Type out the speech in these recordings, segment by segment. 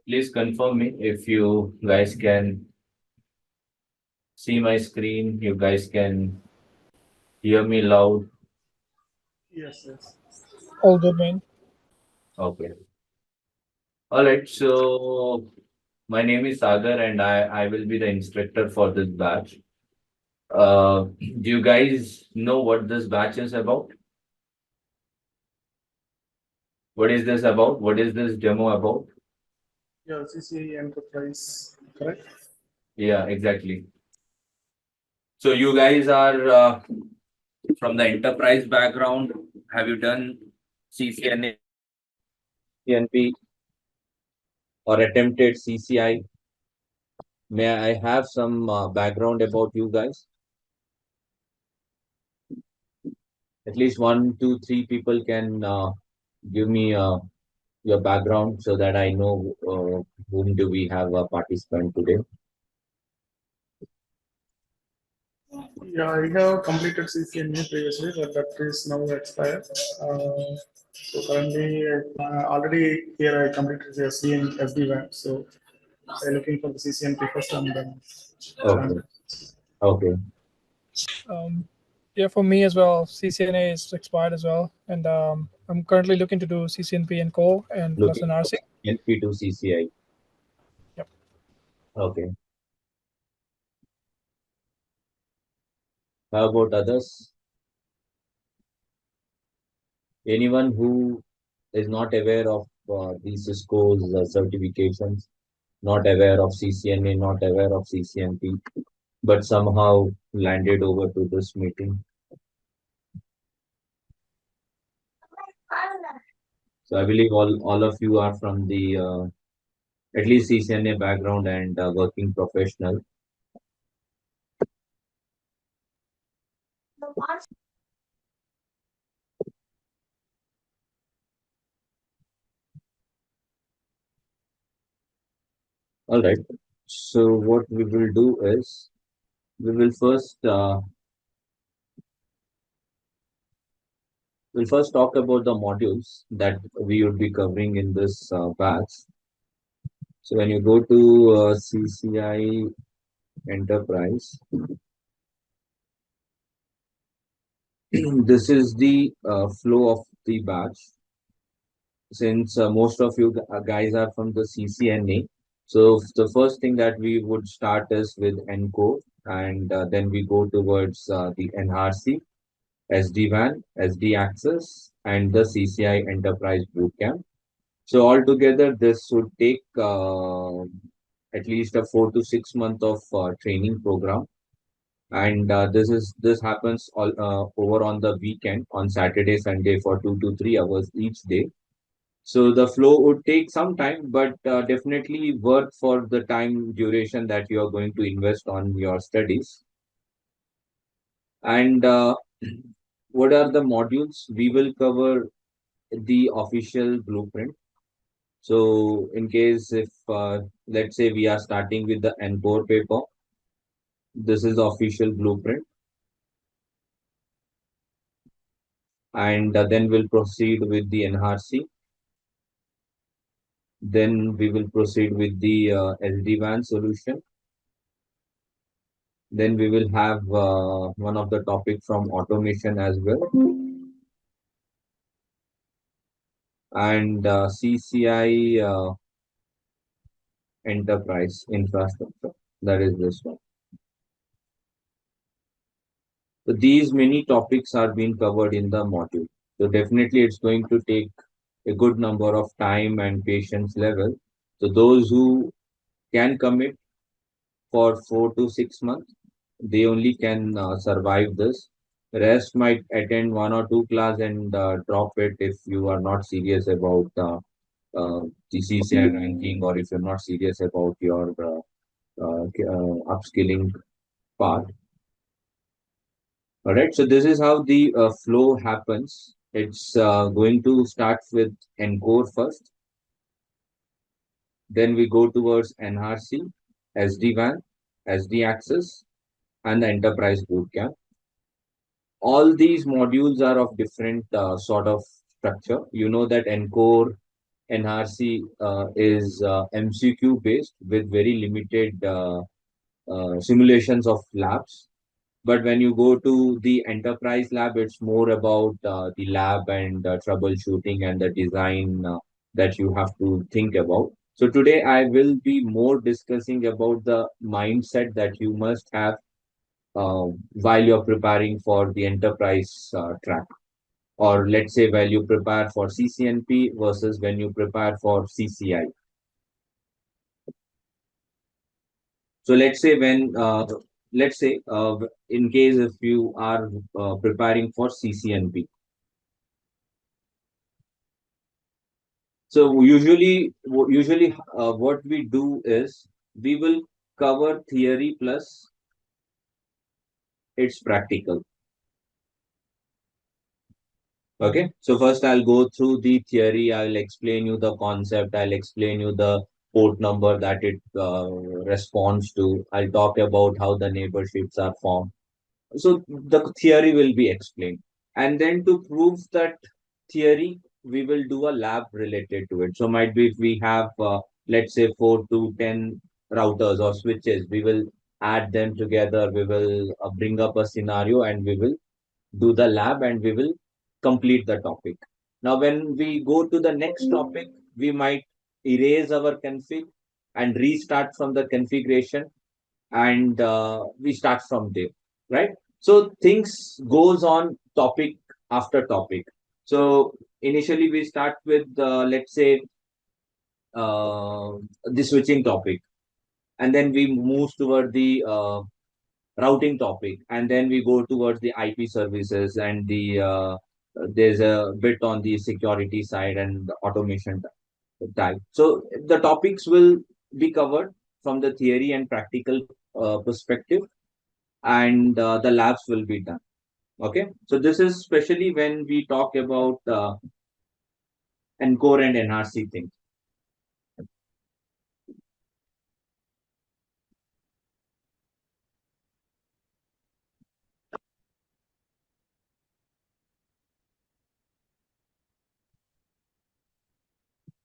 Please confirm me if you guys can see my screen, you guys can hear me loud. Yes, yes. All good, man. Okay. All right. So my name is Sagar and I will be the instructor for this batch. Do you guys know what this batch is about? What is this about? What is this demo about? Yeah, CCIE Enterprise, correct? Yeah, exactly. So you guys are from the enterprise background. Have you done CCNA, CNP, or attempted CCI? May I have some background about you guys? At least one, two, three people can give me your background so that I know whom do we have a participant today. Yeah, I have completed CCNE previously, but that is now expired. So currently, already here I completed the CN FD1. So I'm looking for the CCNP first and then join. Okay. Okay. Um, yeah, for me as well, CCNA is expired as well, and I'm currently looking to do CCNP and core and plus Looking an for RC. NP to CCI. Yep. Okay. How about others? Anyone who is not aware of these scores, certifications, not aware of CCNA, not aware of CCNP, but somehow landed over to this meeting. So I believe all of you are from the at least CCNA background and working professional. All right. So what we will do is we will first we'll first talk about the modules that we would be covering in this batch. So when you go to CCI Enterprise, this is the flow of the batch. Since most of you guys are from the CCNA, so the first thing that we would start is with ENCO, and then we go towards the NRC, SD-WAN, SD Access, and the CCI Enterprise Bootcamp. So altogether, this would take at least a 4 to 6 month of training program, and this happens all over on the weekend on Saturday, Sunday for 2 to 3 hours each day. So the flow would take some time, but definitely worth for the time duration that you are going to invest on your studies. And what are the modules? We will cover the official blueprint. So in case if let's say we are starting with the Encore paper, this is the official blueprint, and then we'll proceed with the NRC. Then we will proceed with the SD-WAN solution. Then we will have one of the topic from automation as well, and CCI enterprise infrastructure. That is this one. So these many topics are being covered in the module. So definitely it's going to take a good number of time and patience level. So those who can commit for 4 to 6 months, they only can survive this. Rest might attend one or two class and drop it if you are not serious about the CCI ranking, or if you're not serious about your upskilling part. All right. So this is how the flow happens. It's going to start with Encore first. Then we go towards NRC, SD-WAN, SD Access, and the Enterprise Bootcamp. All these modules are of different sort of structure. You know that Encore NRC is MCQ based with very limited simulations of labs. But when you go to the enterprise lab, it's more about the lab and troubleshooting and the design that you have to think about. So today I will be more discussing about the mindset that you must have while you're preparing for the enterprise track, or let's say while you prepare for CCNP versus when you prepare for CCI. So let's say in case if you are preparing for CCNP. So usually what we do is we will cover theory plus its practical. Okay. So first I'll go through the theory. I'll explain you the concept. I'll explain you the port number that it responds to. I'll talk about how the neighborships are formed. So the theory will be explained. And then to prove that theory, we will do a lab related to it. So might be if we have, let's say 4 to 10 routers or switches, we will add them together. We will bring up a scenario and we will do the lab and we will complete the topic. Now, when we go to the next topic, we might erase our config and restart from the configuration, and we start from there, right? So things goes on topic after topic. So initially we start with let's say uh, the switching topic, and then we move toward the routing topic, and then we go towards the IP services and the there's a bit on the security side and the automation type. So the topics will be covered from the theory and practical perspective, and the labs will be done. Okay, so this is especially when we talk about Encore and NRC things.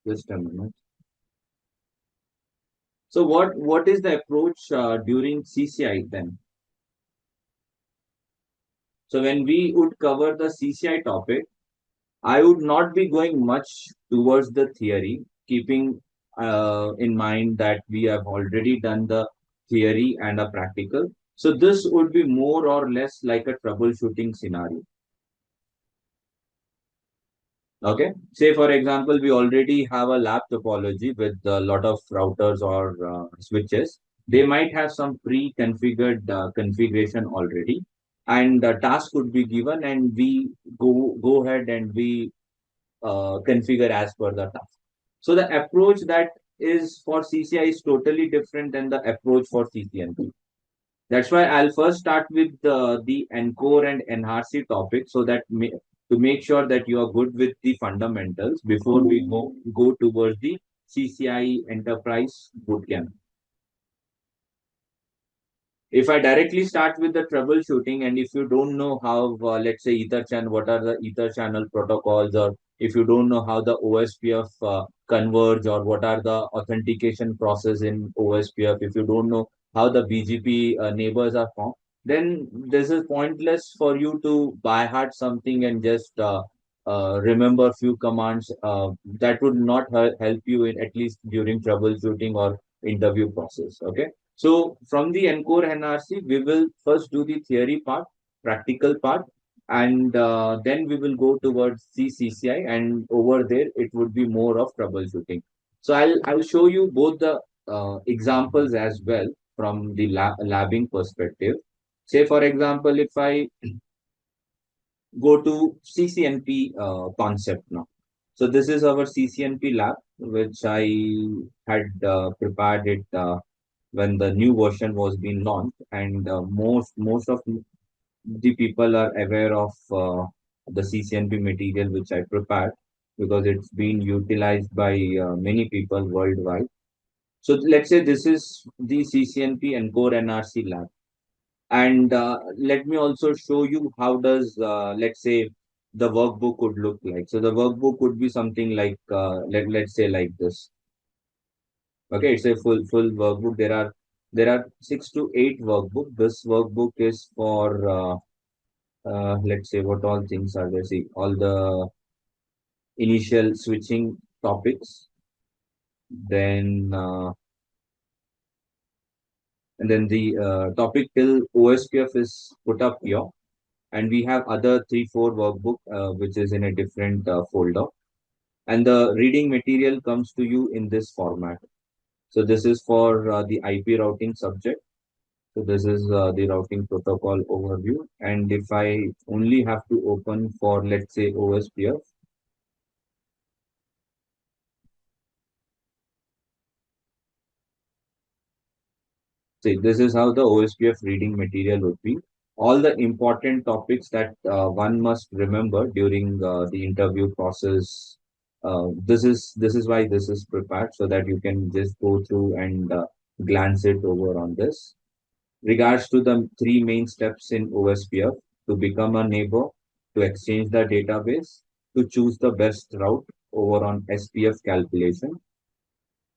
Just a minute. So what is the approach during CCI then? So when we would cover the CCI topic, I would not be going much towards the theory, keeping in mind that we have already done the theory and a practical. So this would be more or less like a troubleshooting scenario. Okay. Say for example, we already have a lab topology with a lot of routers or switches. They might have some pre-configured configuration already, and the task could be given, and we go ahead and we configure as per the task. So the approach that is for CCI is totally different than the approach for CCNP. That's why I'll first start with the Encore and NRC topic, so that to make sure that you are good with the fundamentals before we go towards the CCIE Enterprise bootcamp. If I directly start with the troubleshooting, and if you don't know how, let's say, Ether channel, what are the Ether channel protocols, or if you don't know how the OSPF converge, or what are the authentication process in OSPF, if you don't know how the BGP neighbors are formed, then this is pointless for you to by heart something and just remember few commands. That would not help you in at least during troubleshooting or interview process. Okay. So from the Encore NRC, we will first do the theory part, practical part, and then we will go towards the CCI, and over there it would be more of troubleshooting. So I'll show you both the examples as well from the labbing perspective. Say for example, if I go to CCNP concept now. So this is our CCNP lab, which I had prepared it when the new version was being launched, and most of the people are aware of the CCNP material which I prepared, because it's been utilized by many people worldwide. So let's say this is the CCNP and Core NRC lab, and let me also show you how does let's say the workbook could look like. So the workbook could be something like let's say like this. Okay, it's a full workbook. There are 6 to 8 workbook. This workbook is for let's say what all things are there. See all the initial switching topics, then and then the topic till OSPF is put up here, and we have other 3 4 workbook which is in a different folder, and the reading material comes to you in this format. So this is for the IP routing subject. So this is the routing protocol overview. And if I only have to open for, let's say, OSPF, see, this is how the OSPF reading material would be. All the important topics that one must remember during the interview process. This is why this is prepared, so that you can just go through and glance it over on this. Regards to the 3 main steps in OSPF: to become a neighbor, to exchange the database, to choose the best route over on SPF calculation,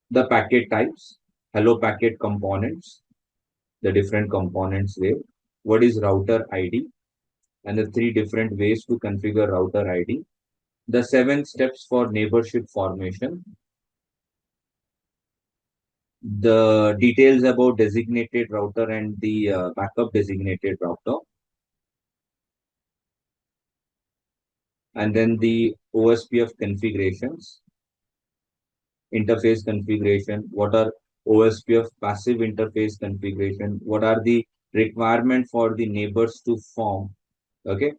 the packet types, hello packet components, the different components there, what is router ID, and the 3 different ways to configure router ID, the 7 steps for neighborship formation, the details about designated router and the backup designated router, and then the OSPF configurations, interface configuration, what are OSPF passive interface configuration, what are the requirement for the neighbors to form, okay,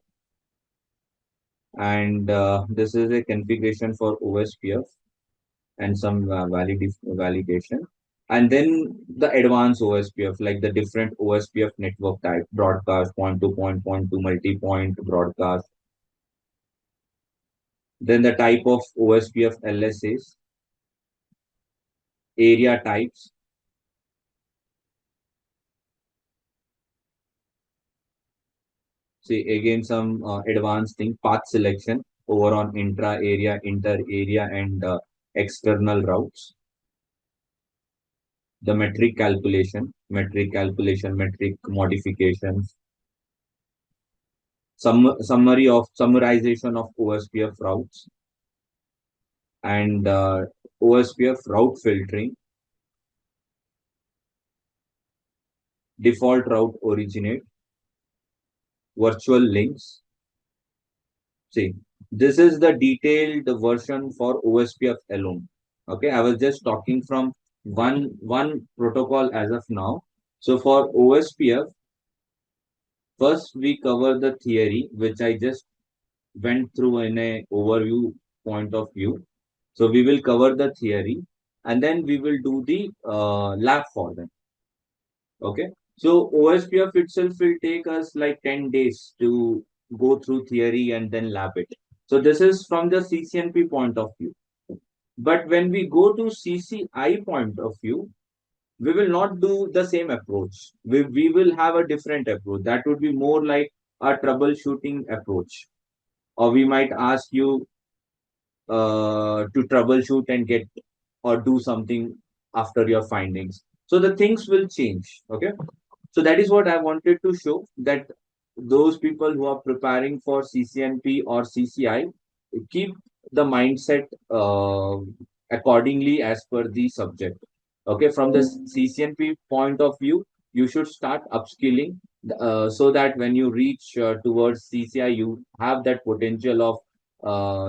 and this is a configuration for OSPF and some validation. And then the advanced OSPF, like the different OSPF network type, broadcast, point to multi-point broadcast. Then the type of OSPF LSAs, area types. See again some advanced thing, path selection over on intra area, inter area, and external routes. The metric modifications, summarization of OSPF routes, and OSPF route filtering, default route originate, virtual links. See, this is the detailed version for OSPF alone. Okay, I was just talking from one protocol as of now. So for OSPF, first we cover the theory, which I just went through in a overview point of view. So we will cover the theory, and then we will do the lab for them. Okay. So OSPF itself will take us like 10 days to go through theory and then lab it. So this is from the CCNP point of view. But when we go to CCI point of view, we will not do the same approach. We will have a different approach. That would be more like a troubleshooting approach. Or we might ask you to troubleshoot and get or do something after your findings. So the things will change. Okay. So that is what I wanted to show, that those people who are preparing for CCNP or CCI keep the mindset accordingly as per the subject. Okay, from the CCNP point of view, you should start upskilling so that when you reach towards CCI, you have that potential of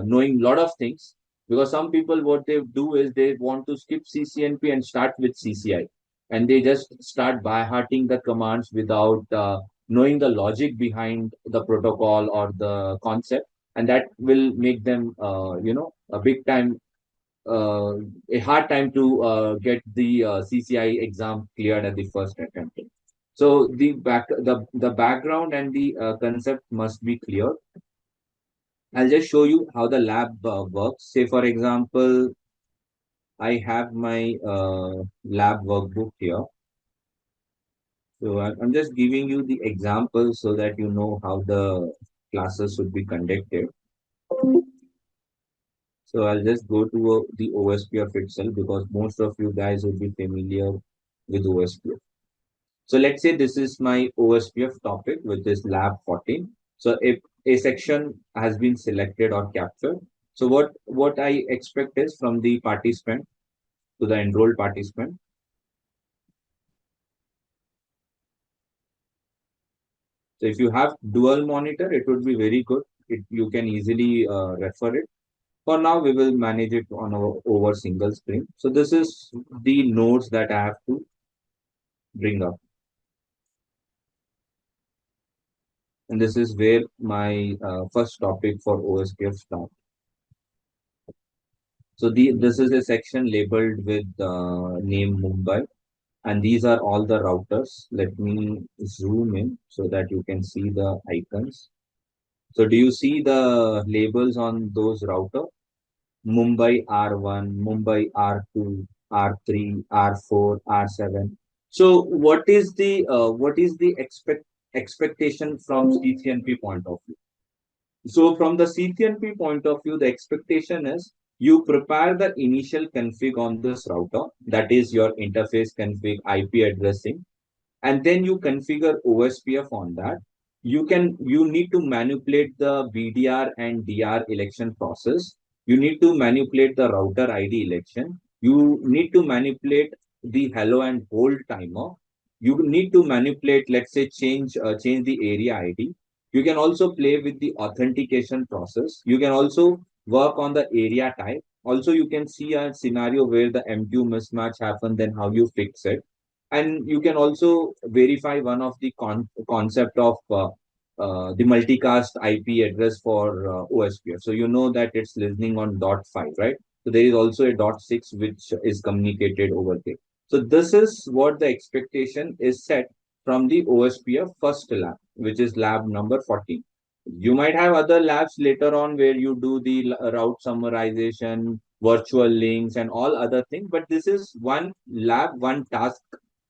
knowing a lot of things. Because some people, what they do is they want to skip CCNP and start with CCI, and they just start by hearting the commands without knowing the logic behind the protocol or the concept, and that will make them a big time uh, a hard time to get the CCI exam cleared at the first attempt. So the background and the concept must be clear. I'll just show you how the lab works. Say for example, I have my lab workbook here. So I'm just giving you the example so that you know how the classes should be conducted. So I'll just go to the OSPF itself because most of you guys will be familiar with OSPF. So let's say this is my OSPF topic, which is lab 14. So if a section has been selected or captured, so what I expect is from the participant to the enrolled participant. So if you have dual monitor, it would be very good. You can easily refer it. For now, we will manage it on over single screen. So this is the nodes that I have to bring up. And this is where my first topic for OSPF starts. So this is a section labeled with name Mumbai. And these are all the routers. Let me zoom in so that you can see the icons. So do you see the labels on those router? Mumbai R1, Mumbai R2, R3, R4, R7. So what is the expectation from CCNP point of view? So from the CCNP point of view, the expectation is you prepare the initial config on this router, that is your interface config, IP addressing, and then you configure OSPF on that. You need to manipulate the BDR and DR election process. You need to manipulate the router ID election. You need to manipulate the hello and hold timer. You need to manipulate, let's say, change the area ID. You can also play with the authentication process. You can also work on the area type. Also, you can see a scenario where the MQ mismatch happened, then how you fix it. And you can also verify one of the concept of the multicast IP address for OSPF. So you know that it's listening on .5, right? So there is also a .6 which is communicated over there. So this is what the expectation is set from the OSPF first lab, which is lab number 14. You might have other labs later on where you do the route summarization, virtual links, and all other things. But this is one lab, one task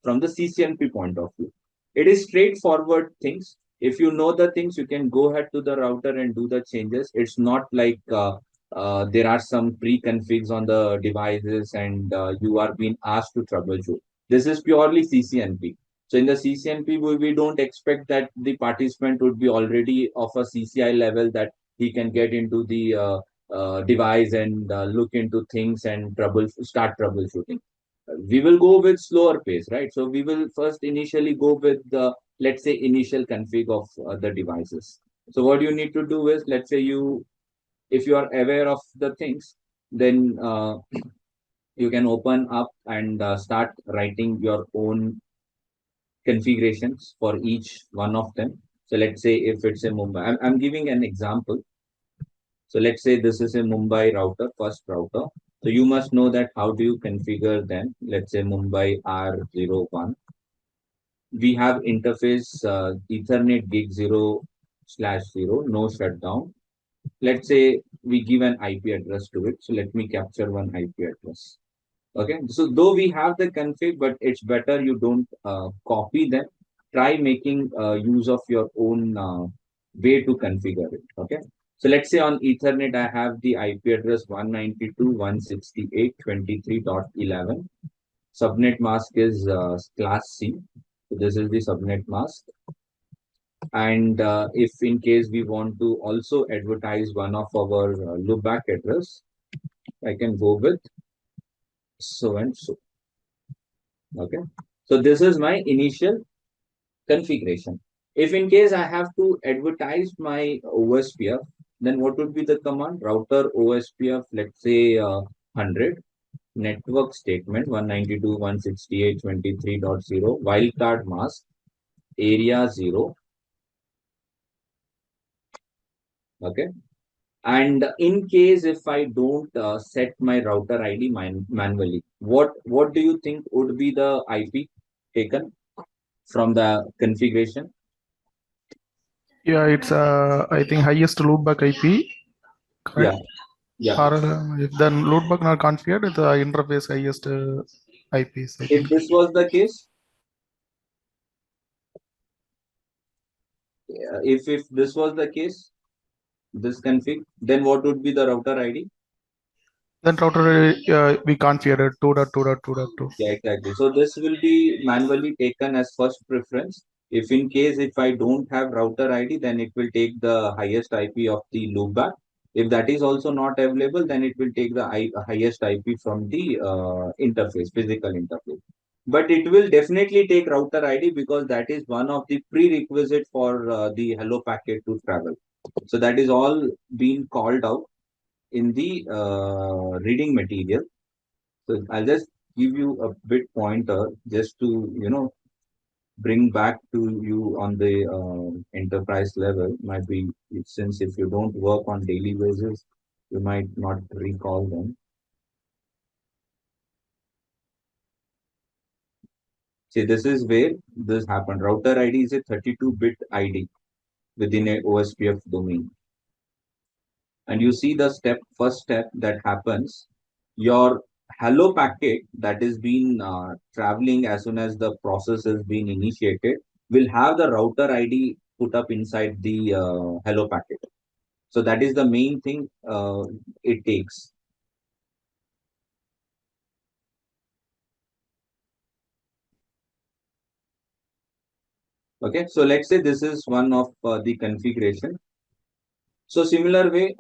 from the CCNP point of view. It is straightforward things. If you know the things, you can go ahead to the router and do the changes. It's not like there are some pre-configs on the devices and you are being asked to troubleshoot. This is purely CCNP. So in the CCNP, we don't expect that the participant would be already of a CCI level that he can get into the device and look into things and start troubleshooting. We will go with slower pace, right? So we will first initially go with the, let's say, initial config of the devices. So what you need to do is, let's say if you are aware of the things, then you can open up and start writing your own configurations for each one of them. So let's say if it's a Mumbai, I'm giving an example. So let's say this is a Mumbai router, first router. So you must know that how do you configure them. Let's say Mumbai R01. We have interface Ethernet gig 0/0, no shutdown. Let's say we give an IP address to it. So let me capture one IP address. Okay, so though we have the config, but it's better you don't copy them. Try making use of your own way to configure it. Okay, so let's say on Ethernet, I have the IP address 192.168.23.11. Subnet mask is class C. So this is the subnet mask. And if in case we want to also advertise one of our loopback address, I can go with so and so. Okay. So this is my initial configuration. If in case I have to advertise my OSPF, then what would be the command? Router OSPF, let's say 100, network statement 192.168.23.0, wildcard mask, area 0. Okay. And in case if I don't set my router ID manually, what do you think would be the IP taken from the configuration? Yeah, it's I think highest loopback IP, Yeah, correct? yeah. Or if the loopback not configured, it's the interface highest IPs, I If think. this was the case, if this was the case, this config, then what would be the router ID? Then router we configured 2.2.2.2. Yeah, exactly. So this will be manually taken as first preference. If in case if I don't have router ID, then it will take the highest IP of the loopback. If that is also not available, then it will take the highest IP from the interface, physical interface. But it will definitely take router ID because that is one of the prerequisite for the hello packet to travel. So that is all being called out in the reading material. So I'll just give you a bit pointer just to bring back to you on the enterprise level. Might be since if you don't work on daily basis, you might not recall them. See, this is where this happened. Router ID is a 32-bit ID within a OSPF domain. And you see the first step that happens, your hello packet that is being traveling as soon as the process has been initiated will have the router ID put up inside the hello packet. So that is the main thing it takes. Okay, so let's say this is one of the configuration. So similar way,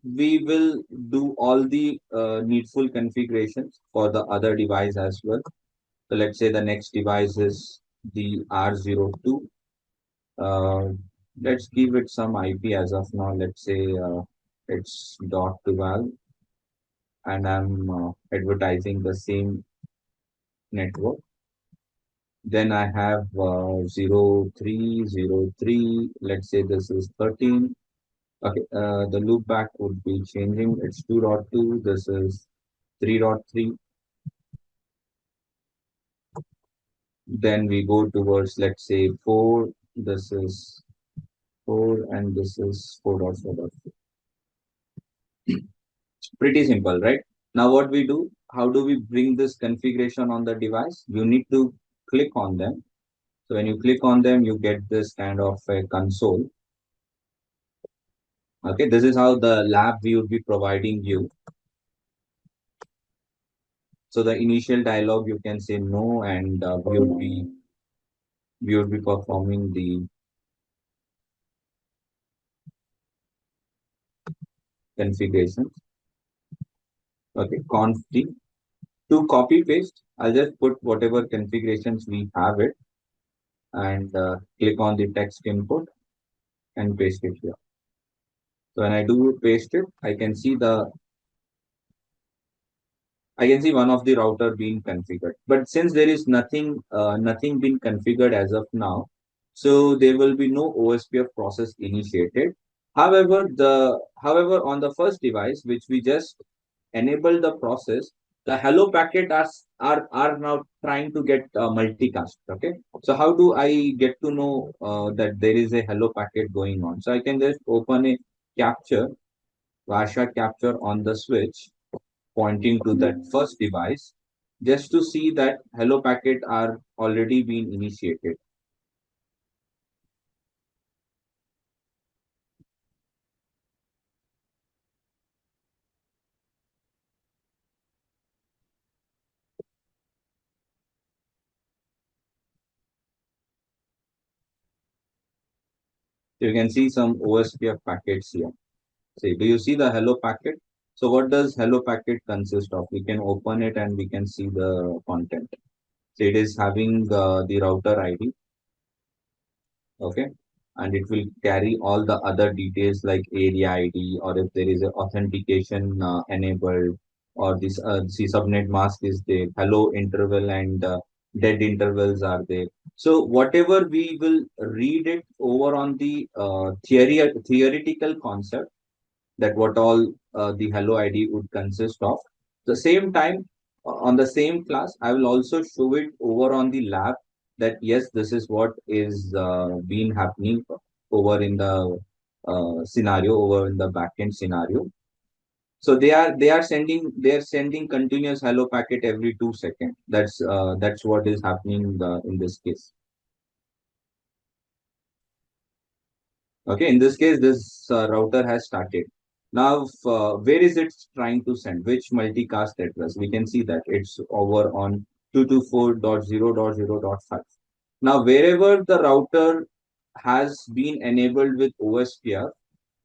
we will do all the needful configurations for the other device as well. So let's say the next device is the R02. Uh, let's give it some IP as of now. Let's say it's .12 and I'm advertising the same network. Then I have 0303. Let's say this is 13. Okay, the loop back would be changing. It's 2.2. This is 3.3. Then we go towards, let's say, 4. This is 4 and this is 4.4. Pretty simple, right? Now what we do, how do we bring this configuration on the device? You need to click on them. So when you click on them, you get this kind of a console. Okay, this is how the lab we would be providing you. So the initial dialog, you can say no, and we would be performing the configuration. Okay, conf t. To copy paste, I'll just put whatever configurations we have it and click on the text input and paste it here. So when I do paste it, I can see one of the router being configured. But since there is nothing been configured as of now, so there will be no OSPF process initiated. However, on the first device, which we just enabled the process, the hello packet are now trying to get multicast. Okay, so how do I get to know that there is a hello packet going on? So I can just open a capture, Vasha capture on the switch pointing to that first device just to see that hello packet are already been initiated. So you can see some OSPF packets here. See, do you see the hello packet? So what does hello packet consist of? We can open it and we can see the content. So it is having the router ID, okay, and it will carry all the other details like area ID or if there is a authentication enabled or this the subnet mask is there, hello interval and dead intervals are there. So whatever we will read it over on the theoretical concept that what all the hello ID would consist of. The same time, on the same class, I will also show it over on the lab that yes, this is what is been happening over in the scenario, over in the backend scenario. So they are sending continuous hello packet every 2 seconds. That's what is happening in this case. Okay, in this case, this router has started. Now, where is it trying to send? Which multicast address? We can see that it's over on 224.0.0.5. Now, wherever the router has been enabled with OSPF,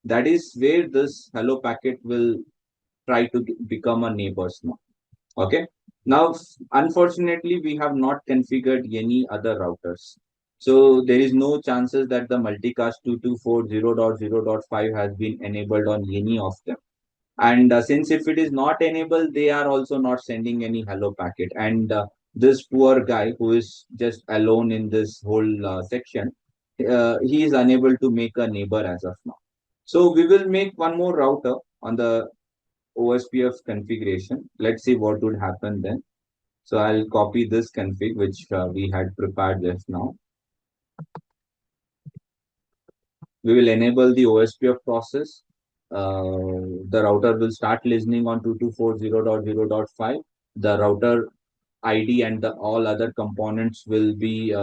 that is where this hello packet will try to become a neighbors now. Okay. Now, unfortunately, we have not configured any other routers. So there is no chances that the multicast 224.0.0.5 has been enabled on any of them. And since if it is not enabled, they are also not sending any hello packet. And this poor guy who is just alone in this whole section, he is unable to make a neighbor as of now. So we will make one more router on the OSPF configuration. Let's see what would happen then. So I'll copy this config which we had prepared just now. We will enable the OSPF process. The router will start listening on 2240.0.5. The router ID and the all other components will be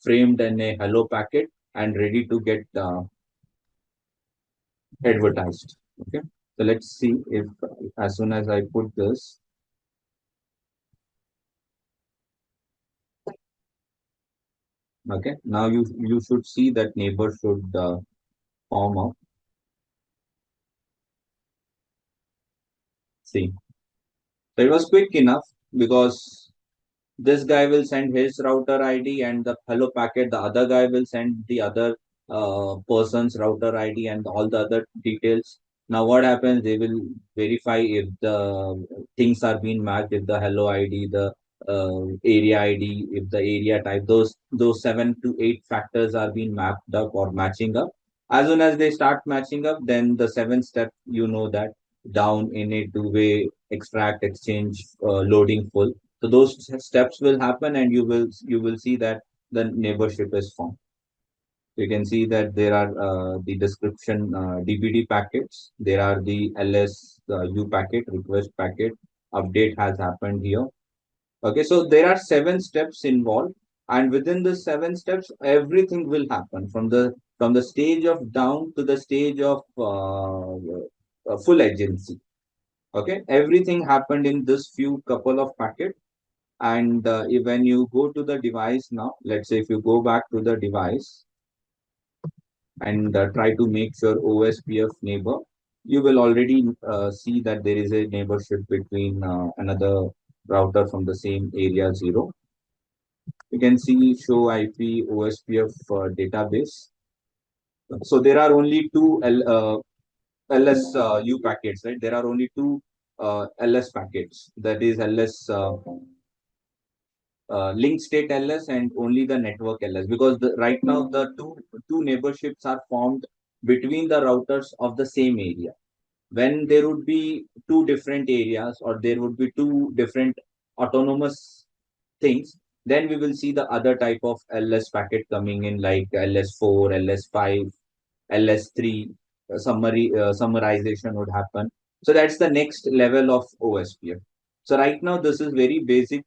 framed in a hello packet and ready to get advertised. Okay. So let's see if as soon as I put this, okay, now you should see that neighbor should form up. See, so it was quick enough because this guy will send his router ID and the hello packet. The other guy will send the other person's router ID and all the other details. Now, what happens? They will verify if the things are being matched, if the hello ID, the area ID, if the area type, those 7 to 8 factors are being mapped up or matching up. As soon as they start matching up, then the seventh step, you know that down in a two-way extract, exchange, loading full. So those steps will happen, and you will see that the neighborship is formed. You can see that there are the description DBD packets. There are the LS U packet request packet update has happened here. Okay, so there are 7 steps involved, and within the 7 steps, everything will happen from the stage of down to the stage of full agency. Okay, everything happened in this few couple of packets. And when you go to the device now, let's say if you go back to the device and try to make sure OSPF neighbor, you will already see that there is a neighborship between another router from the same area 0. You can see show IP OSPF database. So there are only two LS U packets, right? There are only two LS packets. That is LS link state LS and only the network LS, because right now the two neighborships are formed between the routers of the same area. When there would be two different areas or there would be two different autonomous things, then we will see the other type of LS packet coming in like LS4, LS5, LS3, summarization would happen. So that's the next level of OSPF. So right now, this is very basic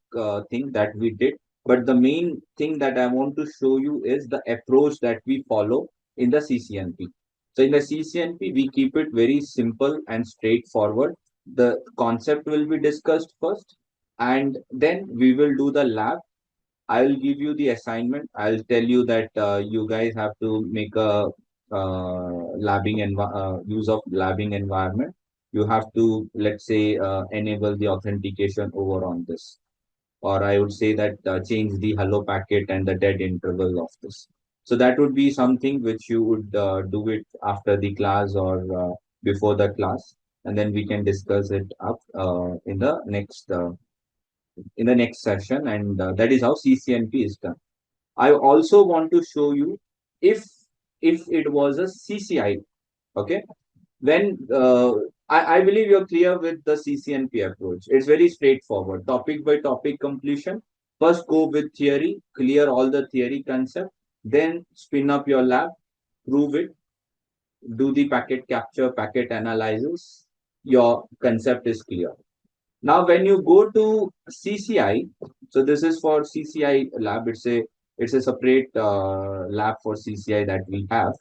thing that we did. But the main thing that I want to show you is the approach that we follow in the CCNP. So in the CCNP, we keep it very simple and straightforward. The concept will be discussed first, and then we will do the lab. I'll give you the assignment. I'll tell you that you guys have to make a use of labbing environment. You have to, let's say, enable the authentication over on this, or I would say that change the hello packet and the dead interval of this. So that would be something which you would do it after the class or before the class, and then we can discuss it up in the next session, and that is how CCNP is done. I also want to show you if it was a CCI. Okay, when I believe you're clear with the CCNP approach. It's very straightforward, topic by topic completion. First, go with theory, clear all the theory concept, then spin up your lab, prove it, do the packet capture, packet analysis. Your concept is clear. Now, when you go to CCI, so this is for CCI lab. It's a separate lab for CCI that we have.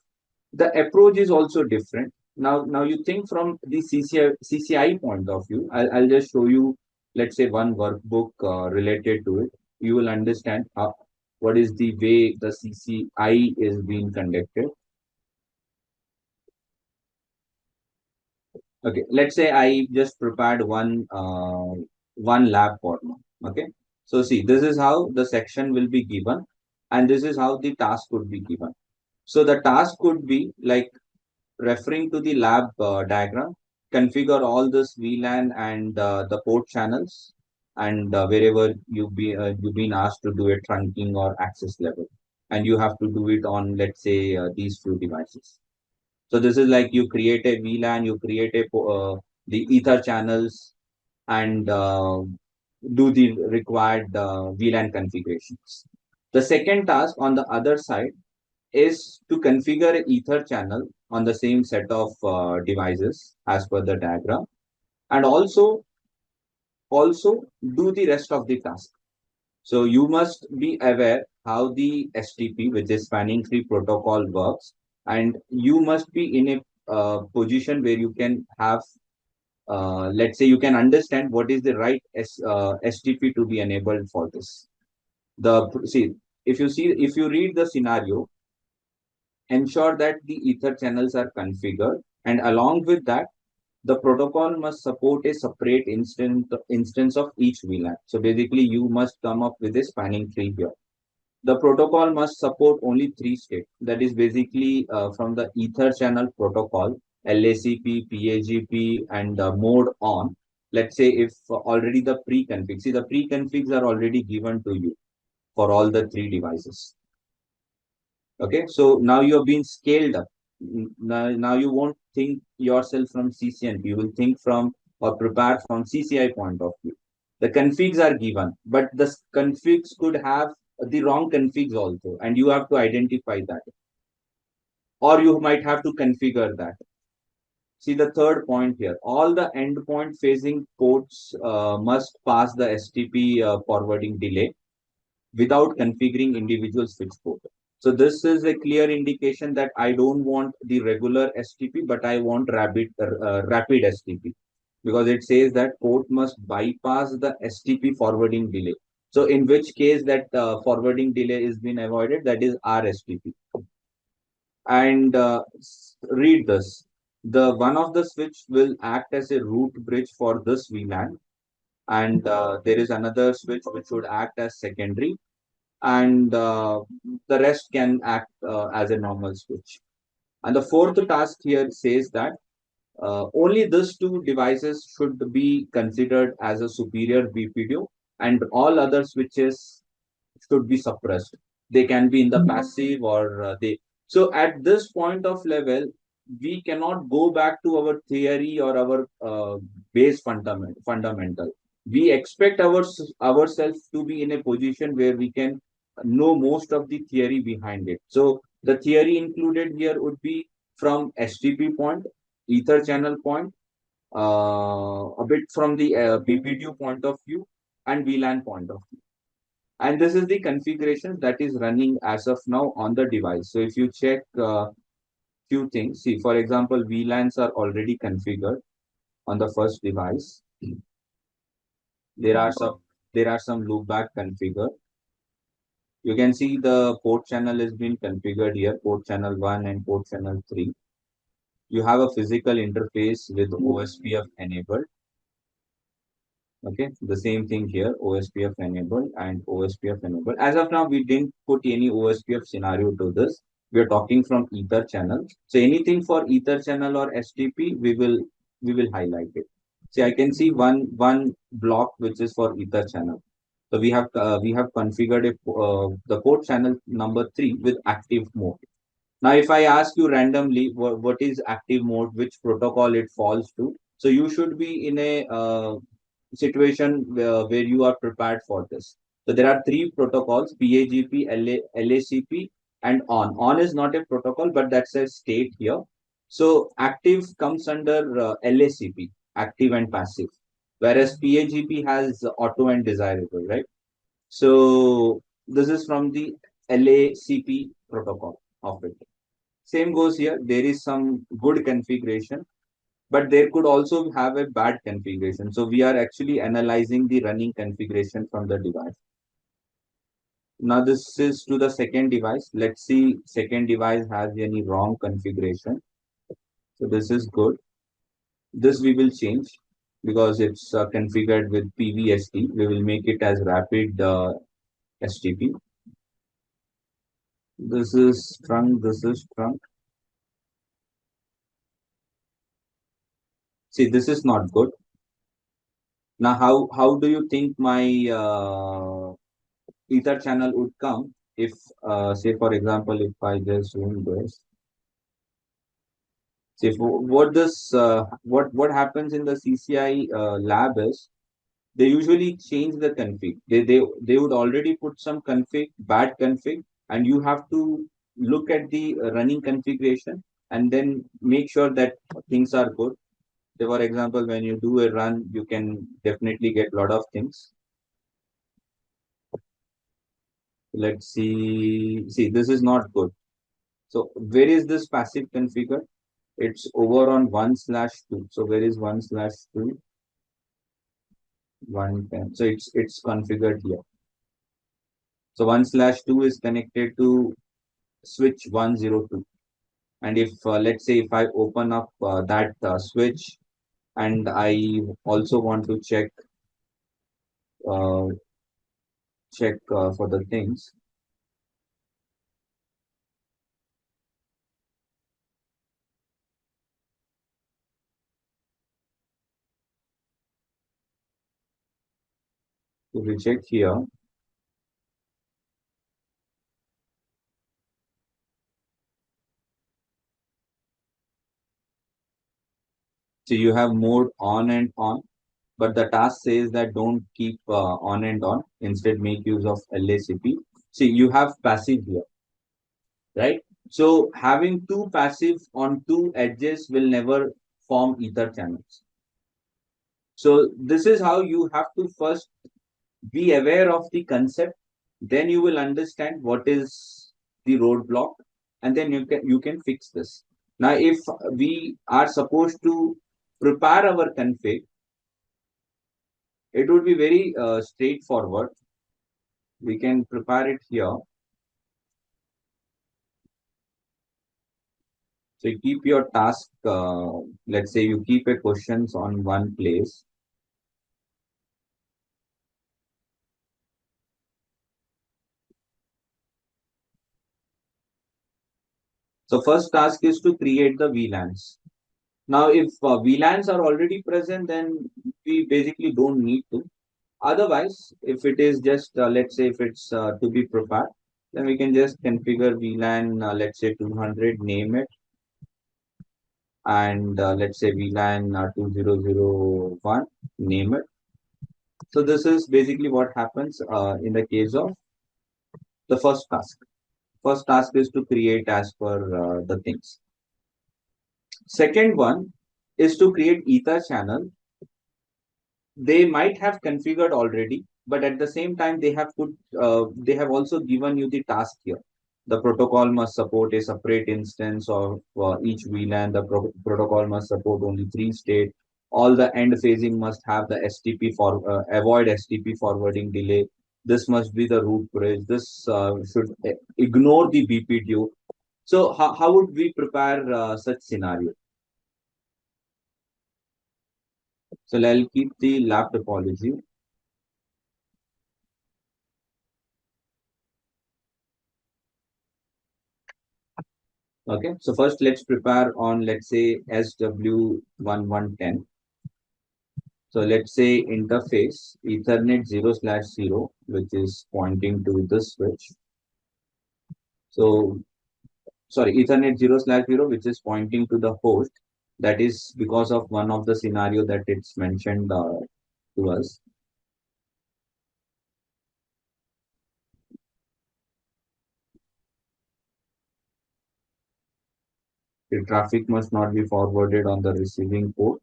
The approach is also different. Now you think from the CCI point of view. I'll just show you, let's say, one workbook related to it. You will understand how, what is the way the CCI is being conducted. Okay, let's say I just prepared one lab problem. Okay, so see, this is how the section will be given, and this is how the task could be given. So the task could be like referring to the lab diagram, configure all this VLAN and the port channels, and wherever you've been asked to do a trunking or access level, and you have to do it on, let's say, these few devices. So this is like you create a VLAN, you create the Ether channels, and do the required VLAN configurations. The second task on the other side is to configure an Ether channel on the same set of devices as per the diagram, and also do the rest of the task. So you must be aware how the STP, which is spanning tree protocol, works, and you must be in a position where you can have, let's say, you can understand what is the right STP to be enabled for this. If you read the scenario, ensure that the Ether channels are configured, and along with that, the protocol must support a separate instance of each VLAN. So basically, you must come up with a spanning tree here. The protocol must support only three states. That is basically from the Ether channel protocol, LACP, PAGP, and mode on. Let's say if already the pre-config, see the pre-configs are already given to you for all the three devices. Okay, so now you have been scaled up. Now you won't think yourself from CCNP. You will think from or prepare from CCI point of view. The configs are given, but the configs could have the wrong configs also, and you have to identify that, or you might have to configure that. See the third point here. All the endpoint facing ports must pass the STP forwarding delay without configuring individual switch port. So this is a clear indication that I don't want the regular STP, but I want rapid STP, because it says that port must bypass the STP forwarding delay. So in which case that forwarding delay is being avoided, that is RSTP. And read this. The one of the switch will act as a root bridge for this VLAN, and there is another switch which would act as secondary, and the rest can act as a normal switch. And the fourth task here says that only these two devices should be considered as a superior BPDO, and all other switches should be suppressed. They can be in the passive, or they. So at this point of level, we cannot go back to our theory or our base fundamental. We expect ourselves to be in a position where we can know most of the theory behind it. So the theory included here would be from STP point, Ether channel point, a bit from the BPDO point of view, and VLAN point of view. And this is the configuration that is running as of now on the device. So if you check few things, see, for example, VLANs are already configured on the first device. There are some loopback configured. You can see the port channel is being configured here, port channel 1 and port channel 3. You have a physical interface with OSPF enabled. Okay, the same thing here, OSPF enabled and OSPF enabled. As of now, we didn't put any OSPF scenario to this. We are talking from Ether channel. So anything for Ether channel or STP, we will highlight it. See, I can see one block which is for Ether channel. So we have configured the port channel number 3 with active mode. Now, if I ask you randomly what is active mode, which protocol it falls to, so you should be in a situation where you are prepared for this. So there are three protocols: PAGP, LACP, and ON. ON is not a protocol, but that's a state here. So active comes under LACP, active and passive, whereas PAGP has auto and desirable, right? So this is from the LACP protocol of it. Same goes here. There is some good configuration, but there could also have a bad configuration. So we are actually analyzing the running configuration from the device. Now this is to the second device. Let's see second device has any wrong configuration. So this is good. This we will change because it's configured with PVST. We will make it as rapid STP. This is trunk. This is trunk. See, this is not good. Now, how do you think my ether channel would come if, say, for example, if I just zoom this. See, what happens in the CCI lab is they usually change the config. They would already put some config, bad config, and you have to look at the running configuration and then make sure that things are good. Say, for example, when you do a run, you can definitely get a lot of things. Let's see. See, this is not good. So where is this passive configure? It's over on 1/2. So where is 1/2? 110. So it's configured here. So 1/2 is connected to switch 102. And if let's say if I open up that switch and I also want to uh, check for the things. So we check here. So you have mode on and on, but the task says that don't keep on and on. Instead, make use of LACP. See, you have passive here, right? So having two passive on two edges will never form ether channels. So this is how you have to first be aware of the concept. Then you will understand what is the roadblock, and then you can fix this. Now, if we are supposed to prepare our config, it would be very straightforward. We can prepare it here. So you keep your task, let's say you keep a questions on one place. So first task is to create the VLANs. Now, if VLANs are already present, then we basically don't need to. Otherwise, if it is just, let's say if it's to be prepared, then we can just configure VLAN, let's say 200, name it, and let's say VLAN 2001, name it. So this is basically what happens in the case of the first task. First task is to create as per the things. Second one is to create ether channel. They might have configured already, but at the same time they have also given you the task here. The protocol must support a separate instance of each VLAN. The protocol must support only 3 state. All the end phasing must have the STP for avoid STP forwarding delay. This must be the root bridge. This should ignore the BPDU. So how would we prepare such scenario? So I'll keep the lab topology. Okay, so first let's prepare on, let's say, SW1110. So let's say interface Ethernet 0/0, which is pointing to this switch. So, sorry, Ethernet 0/0, which is pointing to the host. That is because of one of the scenario that it's mentioned to us. The traffic must not be forwarded on the receiving port.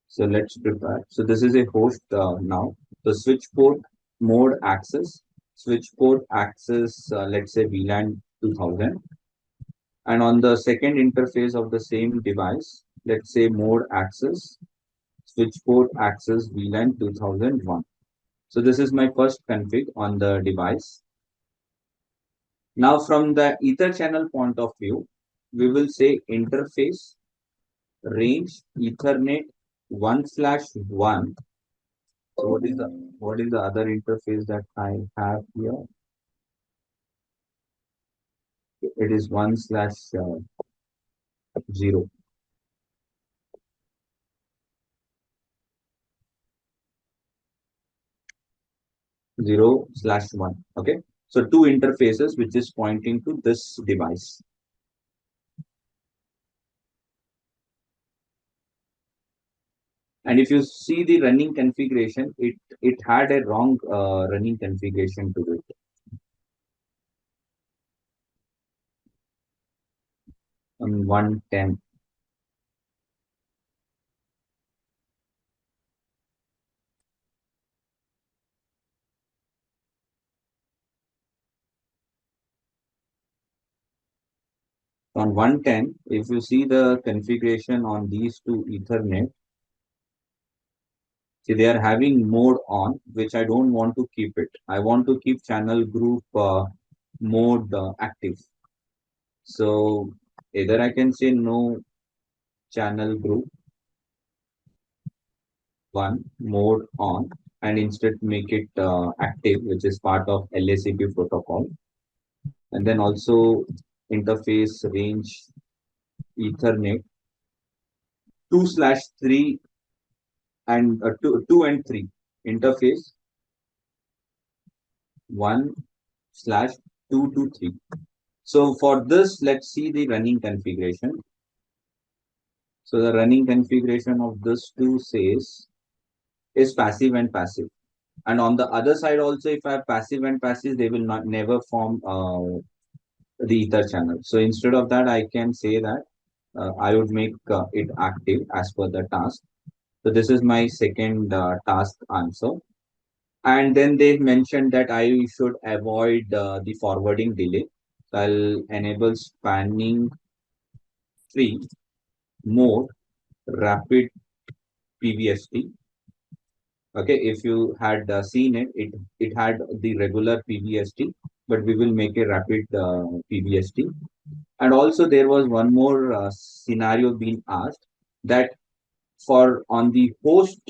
So let's prepare. So this is a host now. The switch port mode access. switch port access, let's say VLAN 2000. And on the second interface of the same device, let's say mode access, switch port access VLAN 2001. So this is my first config on the device. Now from the Ether channel point of view, we will say interface range Ethernet 1/1. So what is the other interface that I have here? It is 1/0. 0/1. Okay. So two interfaces which is pointing to this device. And if you see the running configuration, it had a wrong running configuration to it. On 110. On 110, if you see the configuration on these two Ethernet, see they are having mode on, which I don't want to keep it. I want to keep channel group mode active. So either I can say no channel group 1 mode on and instead make it active, which is part of LACP protocol. And then also interface range Ethernet 2/3 and 2 and 3 interface 1/2 to 3. So for this, let's see the running configuration. So the running configuration of this two says is passive and passive. And on the other side also, if I have passive and passive, they will not never form the ether channel. So instead of that, I can say that I would make it active as per the task. So this is my second task answer. And then they mentioned that I should avoid the forwarding delay. So I'll enable spanning tree mode rapid PVST. Okay, if you had seen it had the regular PVST, but we will make a rapid PVST. And also there was one more scenario being asked that for on the host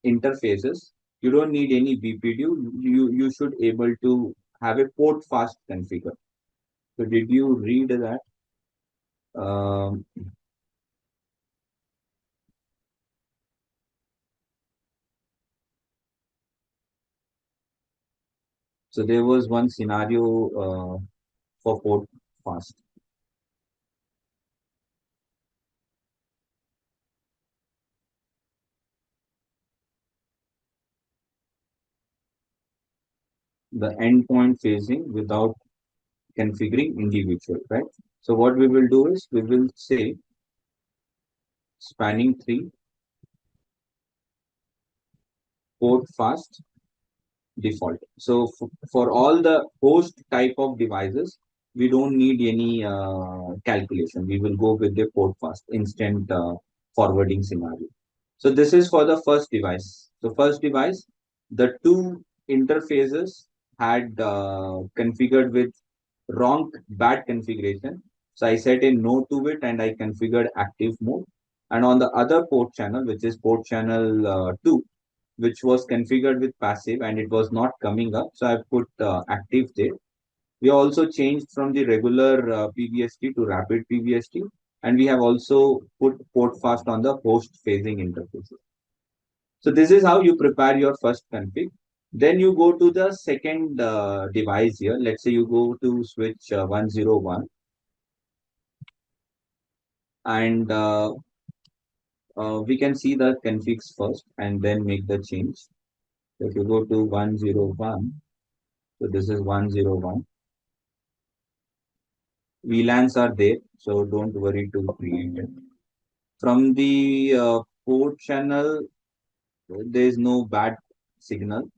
interfaces, you don't need any BPD. You should able to have a port fast configure. So did you read that? Um, so there was one scenario for port fast. The endpoint phasing without configuring individual, right? So what we will do is we will say spanning tree port fast default. So for all the host type of devices, we don't need any calculation. We will go with the port fast instant forwarding scenario. So this is for the first device. So first device, the two interfaces had configured with wrong bad configuration. So I set a no to it and I configured active mode. And on the other port channel, which is port channel 2, which was configured with passive and it was not coming up. So I put active there. We also changed from the regular PVST to rapid PVST. And we have also put port fast on the host phasing interfaces. So this is how you prepare your first config. Then you go to the second device here. Let's say you go to switch 101 and we can see the configs first and then make the change. So if you go to 101, so this is 101. VLANs are there, so don't worry to create it. From the port channel, there is no bad signal.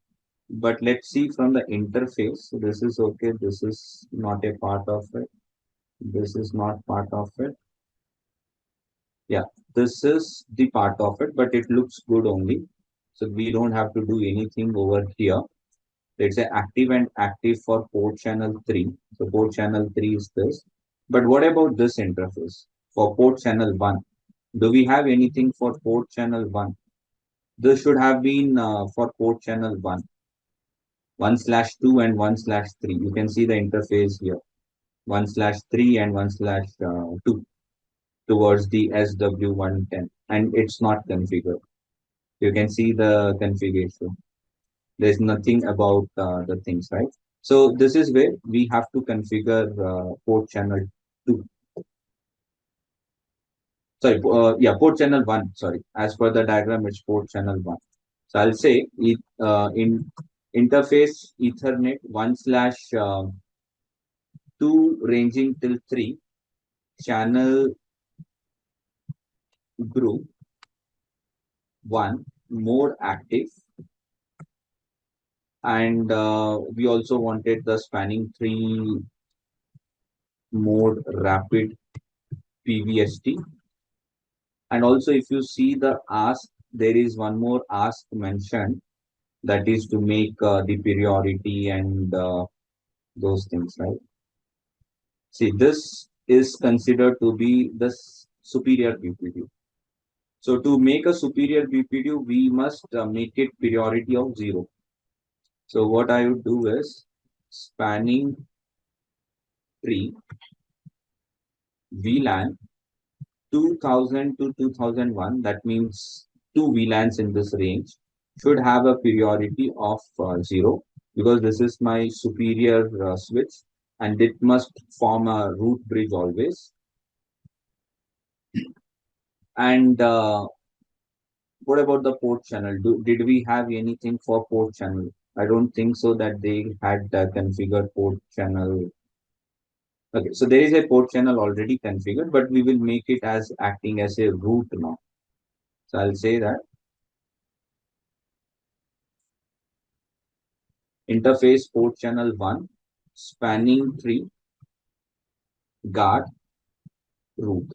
But let's see from the interface. So this is okay. This is not a part of it. This is not part of it. Yeah, this is the part of it, but it looks good only. So we don't have to do anything over here. Let's say active and active for port channel 3. So port channel 3 is this. But what about this interface for port channel 1? Do we have anything for port channel 1? This should have been for port channel 1, 1/2 and 1/3. You can see the interface here, 1/3 and 1/2 towards the SW110, and it's not configured. You can see the configuration. There's nothing about the things, right? So this is where we have to configure port channel 2. Sorry, port channel 1. Sorry, as per the diagram, it's port channel 1. So I'll say it in interface Ethernet 1/2 ranging till 3 channel group 1 mode active, and we also wanted the spanning tree mode rapid PVST. And also, if you see the ask, there is one more ask mentioned, that is to make the priority and those things, right? See, this is considered to be the superior BPD. So to make a superior BPD, we must make it priority of 0. So what I would do is spanning tree VLAN 2000 to 2001, that means two VLANs in this range, should have a priority of 0, because this is my superior switch and it must form a root bridge always. And what about the port channel? Did we have anything for port channel? I don't think so that they had configured port channel. Okay, so there is a port channel already configured, but we will make it as acting as a root now. So I'll say that interface port channel 1 spanning tree guard root.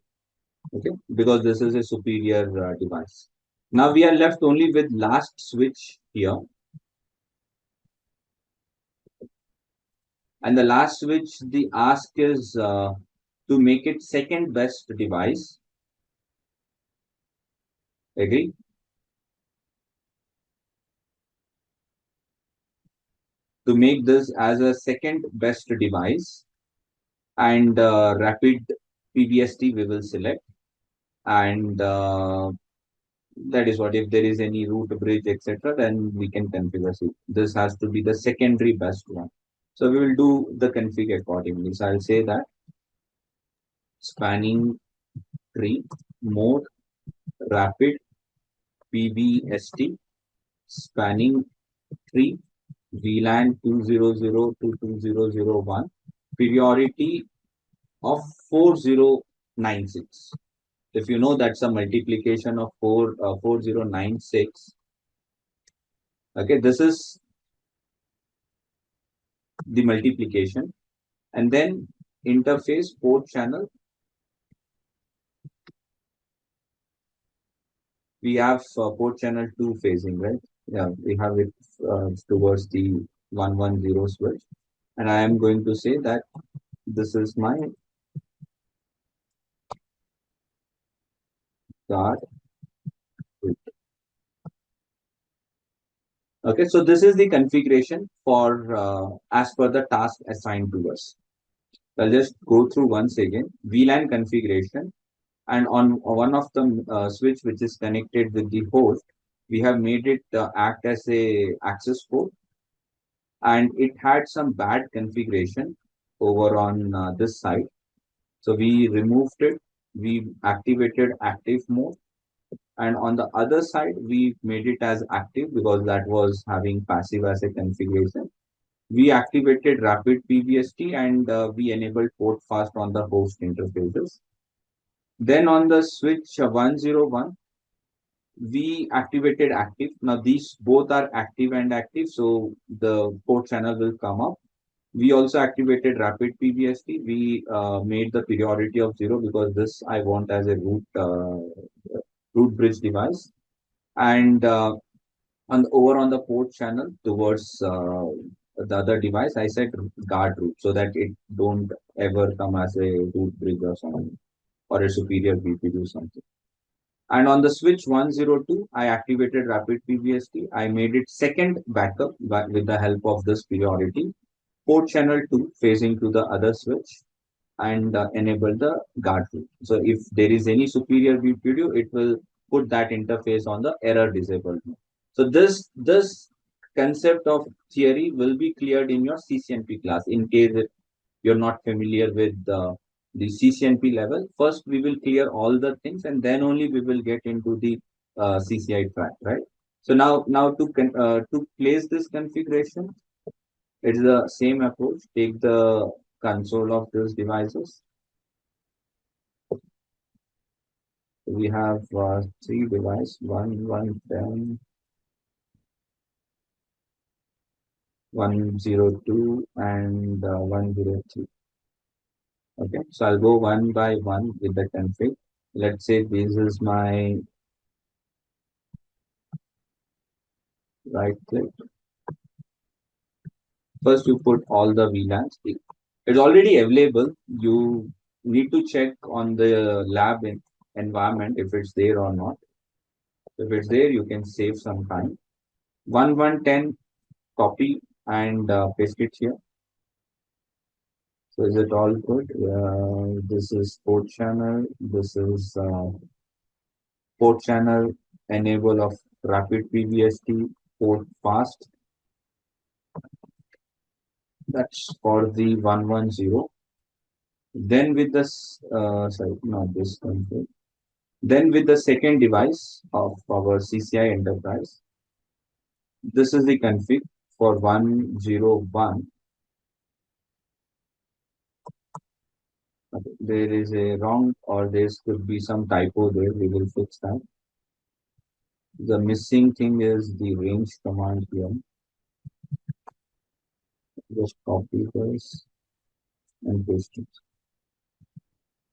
Okay, because this is a superior device. Now we are left only with last switch here. And the last switch, the ask is to make it second best device. Agree? To make this as a second best device, and rapid PBST we will select, and that is what, if there is any root bridge etc., then we can configure it. This has to be the secondary best one. So we will do the config accordingly. So I'll say that spanning tree mode rapid PBST spanning tree VLAN 200 to 2001 priority of 4096. If you know, that's a multiplication of 4096. Okay, this is the multiplication. And then interface port channel. We have port channel 2 phasing, right? Yeah, we have it towards the 110 switch. And I am going to say that this is my guard. Okay, so this is the configuration for as per the task assigned to us. I'll just go through once again. VLAN configuration, and on one of the switch which is connected with the host, we have made it act as a access port, and it had some bad configuration over on this side. So we removed it. We activated active mode, and on the other side we made it as active because that was having passive as a configuration. We activated rapid PBST, and we enabled port fast on the host interfaces. Then on the switch 101, we activated active. Now these both are active and active, so the port channel will come up. We also activated rapid PBST. We made the priority of 0 because this I want as a root bridge device. And over on the port channel towards the other device, I set guard root so that it don't ever come as a root bridge or something, or a superior BPD something. And on the switch 102, I activated rapid PBST. I made it second backup with the help of this priority. Port channel 2 facing to the other switch, and enable the guard root. So if there is any superior video, it will put that interface on the error disabled mode. So this concept of theory will be cleared in your CCNP class. In case if you're not familiar with the CCNP level, first we will clear all the things, and then only we will get into the CCI track, right? So now to place this configuration, it's the same approach. Take the console of those devices. We have three devices, 110, 102, and 103. Okay, so I'll go one by one with the config. Let's say this is my right click. First, you put all the VLANs. It's already available. You need to check on the environment if it's there or not. If it's there, you can save some time. 1110, copy and paste it here. So is it all good? This is port channel. This is port channel enable of rapid PBST port fast. That's for the 110. Then with this, sorry, not this config. Then with the second device of our CCI Enterprise, this is the config for 101. Okay. There is a wrong, or there could be some typo there. We will fix that. The missing thing is the range command here. Just copy this and paste it.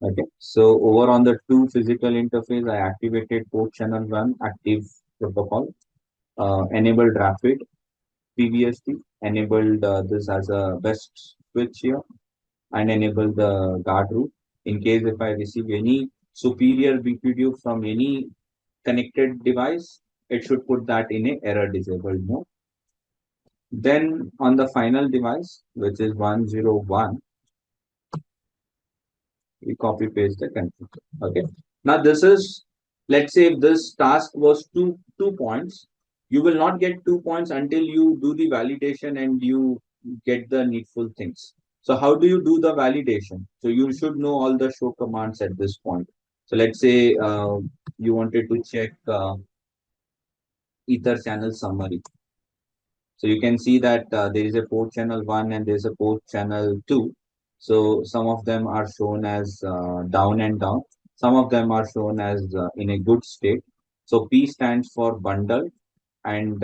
Okay. So over on the two physical interface, I activated port channel 1 active protocol, enabled rapid PBST, enabled this as a best switch here, and enable the guard root. In case if I receive any superior BPDU from any connected device, it should put that in a error disabled mode. Then on the final device, which is 101, we copy paste the config. Okay. Now this is, let's say if this task was two points, you will not get 2 points until you do the validation and you get the needful things. So how do you do the validation? So you should know all the show commands at this point. So let's say you wanted to check ether channel summary. So you can see that there is a port channel 1 and there is a port channel 2. So some of them are shown as down and down. Some of them are shown as in a good state. So P stands for bundle and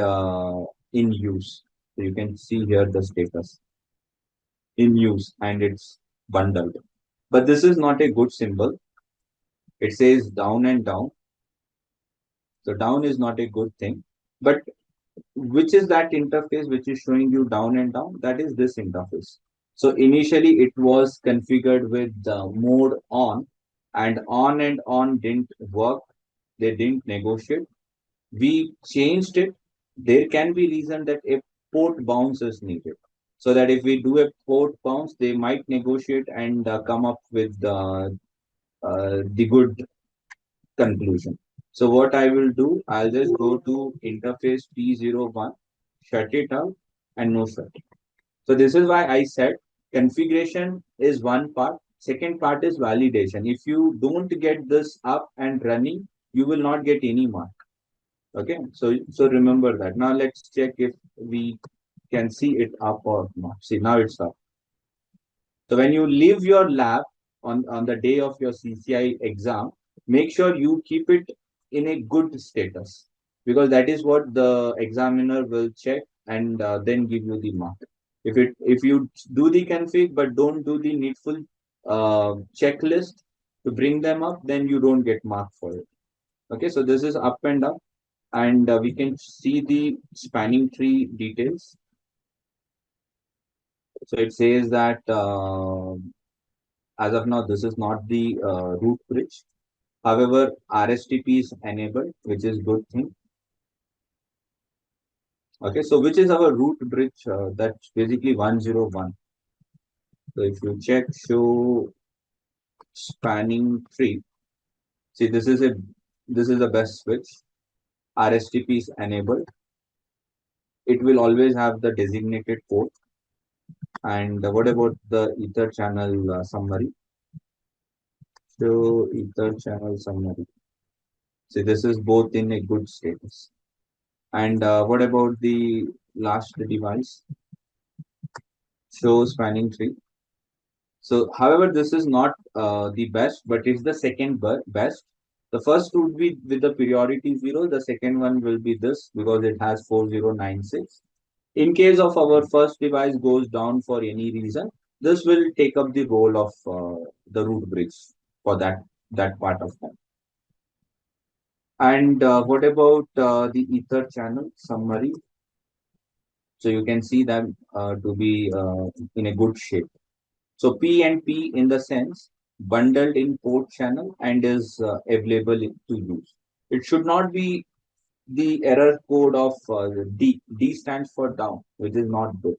in use. So you can see here the status in use and it's bundled. But this is not a good symbol. It says down and down. So down is not a good thing. But which is that interface which is showing you down and down? That is this interface. So initially it was configured with mode on, and on didn't work. They didn't negotiate. We changed it. There can be reason that a port bounce is needed. So that if we do a port bounce, they might negotiate and come up with the good conclusion. So what I will do, I'll just go to interface P01, shut it out and no shut. So this is why I said configuration is one part. Second part is validation. If you don't get this up and running, you will not get any mark. Okay. So remember that. Now let's check if we can see it up or not. See, now it's up. So when you leave your lab on the day of your CCI exam, make sure you keep it in a good status, because that is what the examiner will check and then give you the mark. If you do the config but don't do the needful checklist to bring them up, then you don't get marked for it. Okay, so this is up and up, and we can see the spanning tree details. So it says that as of now, this is not the root bridge. However, RSTP is enabled, which is good thing. Okay, so which is our root bridge? That's basically 101. So if you check show spanning tree, see this is the best switch. RSTP is enabled. It will always have the designated port. And what about the ether channel summary? Show ether channel summary. See, this is both in a good status. And what about the last device? Show spanning tree. So, however, this is not the best, but it's the second best. The first would be with the priority 0. The second one will be this because it has 4096. In case of our first device goes down for any reason, this will take up the role of the root bridge for that part of time. And what about the ether channel summary? So you can see them to be in a good shape. So P and P in the sense bundled in port channel and is available to use. It should not be the error code of D. D stands for down, which is not good.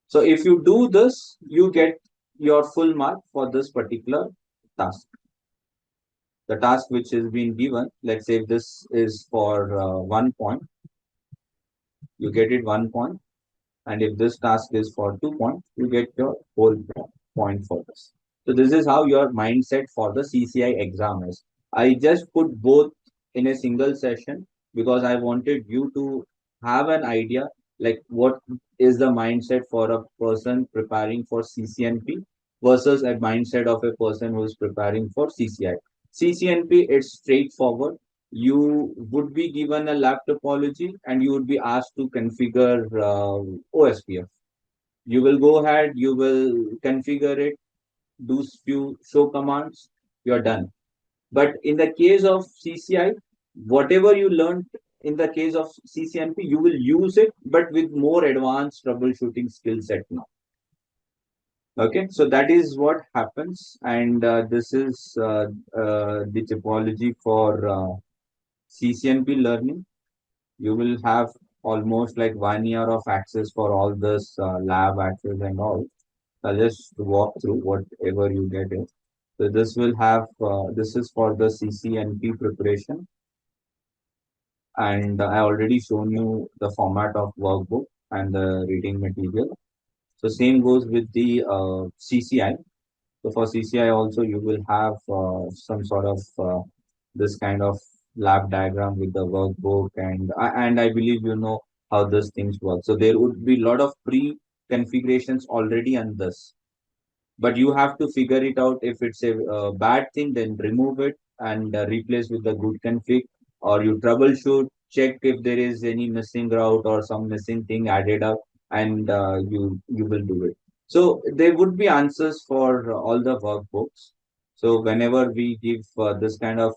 So if you do this, you get your full mark for this particular task. The task which is being given, let's say if this is for 1 point, you get it 1 point. And if this task is for 2 points, you get your whole point for this. So this is how your mindset for the CCI exam is. I just put both in a single session because I wanted you to have an idea like what is the mindset for a person preparing for CCNP versus a mindset of a person who is preparing for CCI. CCNP, it's straightforward. You would be given a lab topology and you would be asked to configure OSPF. You will go ahead, you will configure it, do few show commands, you're done. But in the case of CCI, whatever you learned in the case of CCNP, you will use it, but with more advanced troubleshooting skill set now. Okay, so that is what happens, and this is the topology for CCNP learning. You will have almost like 1 year of access for all this lab access and all. I'll just walk through whatever you get it. So this will have this is for the CCNP preparation, and I already shown you the format of workbook and the reading material. So same goes with the CCI. So for CCI also you will have some sort of this kind of lab diagram with the workbook, and I believe you know how these things work. So there would be a lot of pre-configurations already on this, but you have to figure it out. If it's a bad thing, then remove it and replace with the good config, or you troubleshoot, check if there is any missing route or some missing thing added up, and you will do it. So there would be answers for all the workbooks. So whenever we give this kind of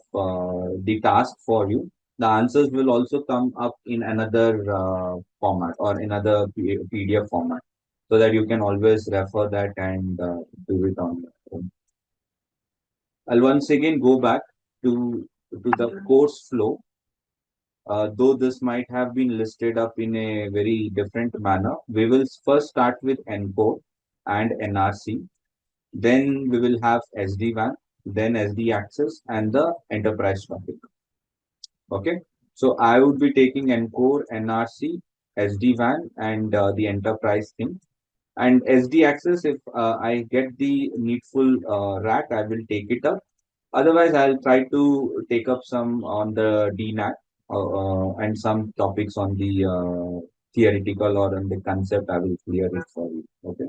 the task for you, the answers will also come up in another format or another PDF format, so that you can always refer that and do it on your own. I'll once again go back to the course flow. Though this might have been listed up in a very different manner, we will first start with ENCODE and NRC. Then we will have SD-WAN, then SD access, and the enterprise topic. Okay. So I would be taking ENCODE, NRC, SD-WAN, and the enterprise thing. And SD access, if I get the needful rack, I will take it up. Otherwise, I'll try to take up some on the DNAT and some topics on the theoretical or on the concept. I will clear it for you. Okay.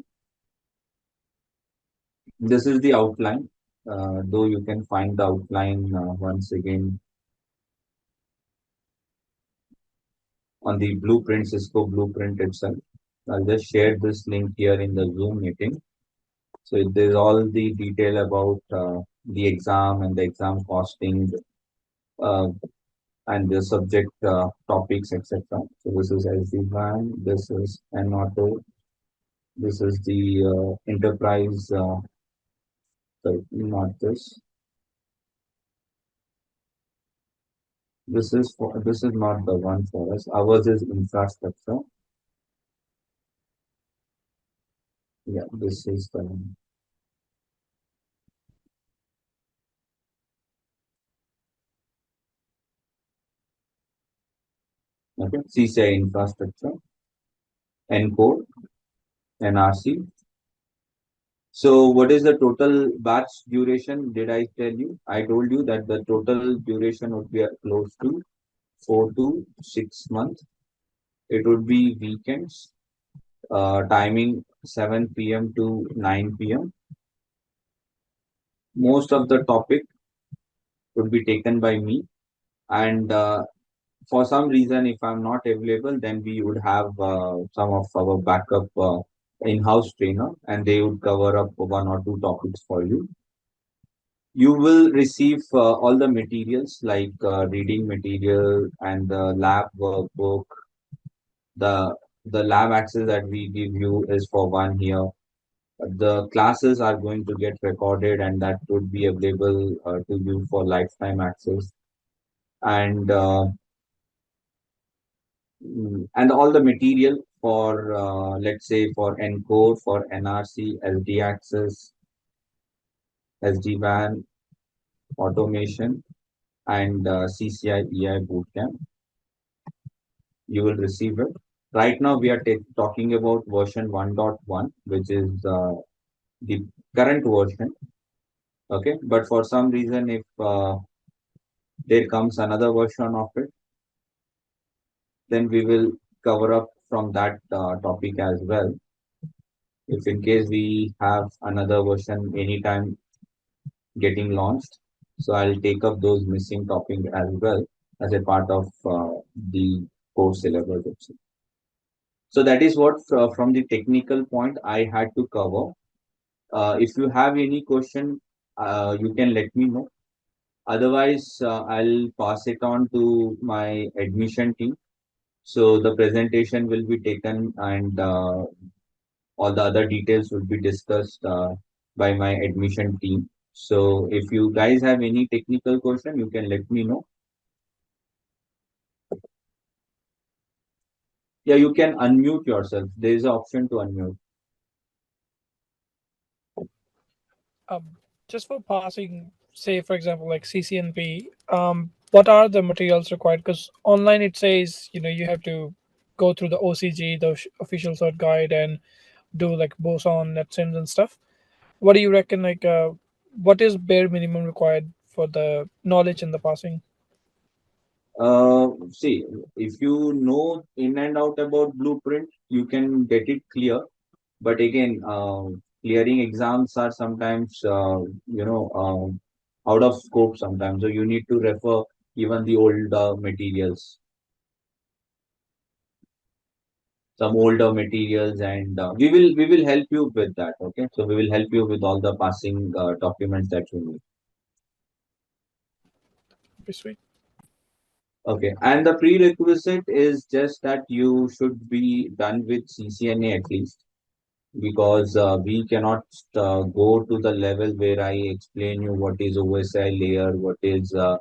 This is the outline. Though you can find the outline once again on the blueprint, Cisco blueprint itself. I'll just share this link here in the Zoom meeting. So there's all the detail about the exam and the exam costing uh, and the subject topics, etc. So this is SD-WAN, this is N-Auto, this is the enterprise, sorry, not this. This is not the one for us. Ours is infrastructure. Yeah, this is the one. Okay, CCIE infrastructure, N-code, NRC. So what is the total batch duration? Did I tell you? I told you that the total duration would be close to 4 to 6 months. It would be weekends, timing 7 p.m. to 9 p.m. Most of the topic would be taken by me, and for some reason, if I'm not available, then we would have some of our backup in-house trainer, and they would cover up 1 or 2 topics for you. You will receive all the materials like reading material and the lab workbook. The the lab access that we give you is for 1 year. The classes are going to get recorded, and that would be available to you for lifetime access. And and all the material for let's say for Encore, for NRC, SD access, SD-WAN, automation, and CCIE bootcamp. You will receive it. Right now, we are talking about version 1.1, which is the current version. Okay, but for some reason, if there comes another version of it, then we will cover up from that topic as well. If in case we have another version anytime getting launched, so I'll take up those missing topics as well as a part of the course syllabus itself. So that is what from the technical point I had to cover. If you have any question, you can let me know. Otherwise, I'll pass it on to my admission team. So the presentation will be taken, and all the other details will be discussed by my admission team. So if you guys have any technical question, you can let me know. Yeah, you can unmute yourself. There is an option to unmute. Um, just for passing, say for example, like CCNP, what are the materials required? Because online it says you have to go through the OCG, the official cert guide, and do like boson, netsims, and stuff. What do you reckon? Like, what is bare minimum required for the knowledge and the passing? See, if you know in and out about blueprint, you can get it clear. But again, clearing exams are sometimes, out of scope sometimes. So you need to refer even the old materials, some older materials, and we will help you with that. Okay, so we will help you with all the passing documents that you need. Pretty sweet. Okay, and the prerequisite is just that you should be done with CCNA at least, because we cannot go to the level where I explain you what is OSI layer, what is the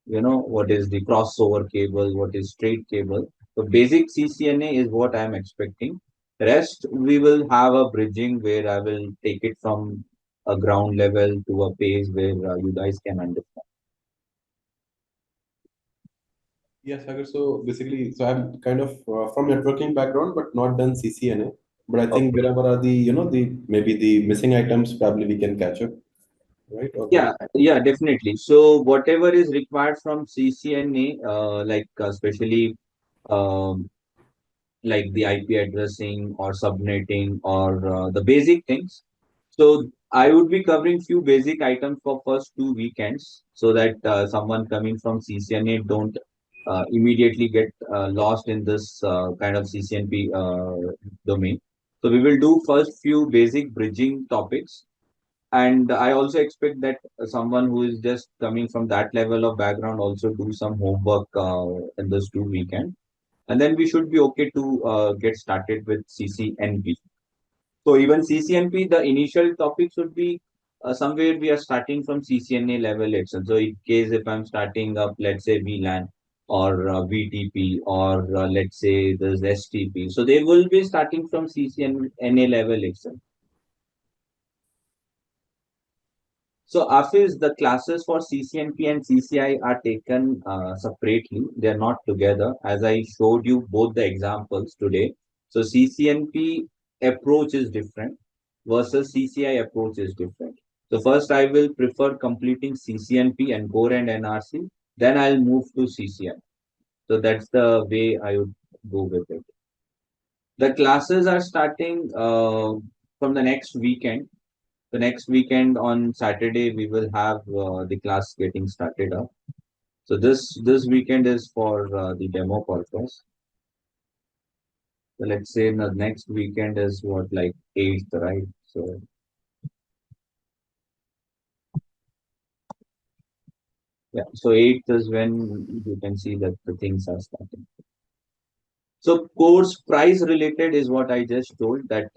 what is the crossover cable, what is straight cable. So basic CCNA is what I am expecting. Rest we will have a bridging where I will take it from a ground level to a pace where you guys can understand. Yes, Sagar. So basically, so I'm kind of from networking background, but not done CCNA. But I think Okay. wherever are the, the maybe the missing items, probably we can catch up, right? Or Yeah, yeah, definitely. So whatever is required from CCNA, like especially um, like the IP addressing or subnetting or the basic things. So I would be covering few basic items for first 2 weekends so that someone coming from CCNA don't immediately get lost in this kind of CCNP domain. So we will do first few basic bridging topics, and I also expect that someone who is just coming from that level of background also do some homework in this 2 weekend, and then we should be okay to get started with CCNP. So even CCNP, the initial topics would be somewhere we are starting from CCNA level itself. So in case if I'm starting up, let's say VLAN or VTP or let's say there's STP. So they will be starting from CCNA level itself. So Afis, the classes for CCNP and CCI are taken separately. They are not together. As I showed you both the examples today. So CCNP approach is different versus CCI approach is different. So first I will prefer completing CCNP and core and NRC. Then I'll move to CCI. So that's the way I would go with it. The classes are starting from the next weekend. The next weekend on Saturday we will have the class getting started up. So this weekend is for the demo purpose. So let's say the next weekend is what, like 8th, right? So yeah, so 8th is when you can see that the things are starting. So course price related is what I just told, that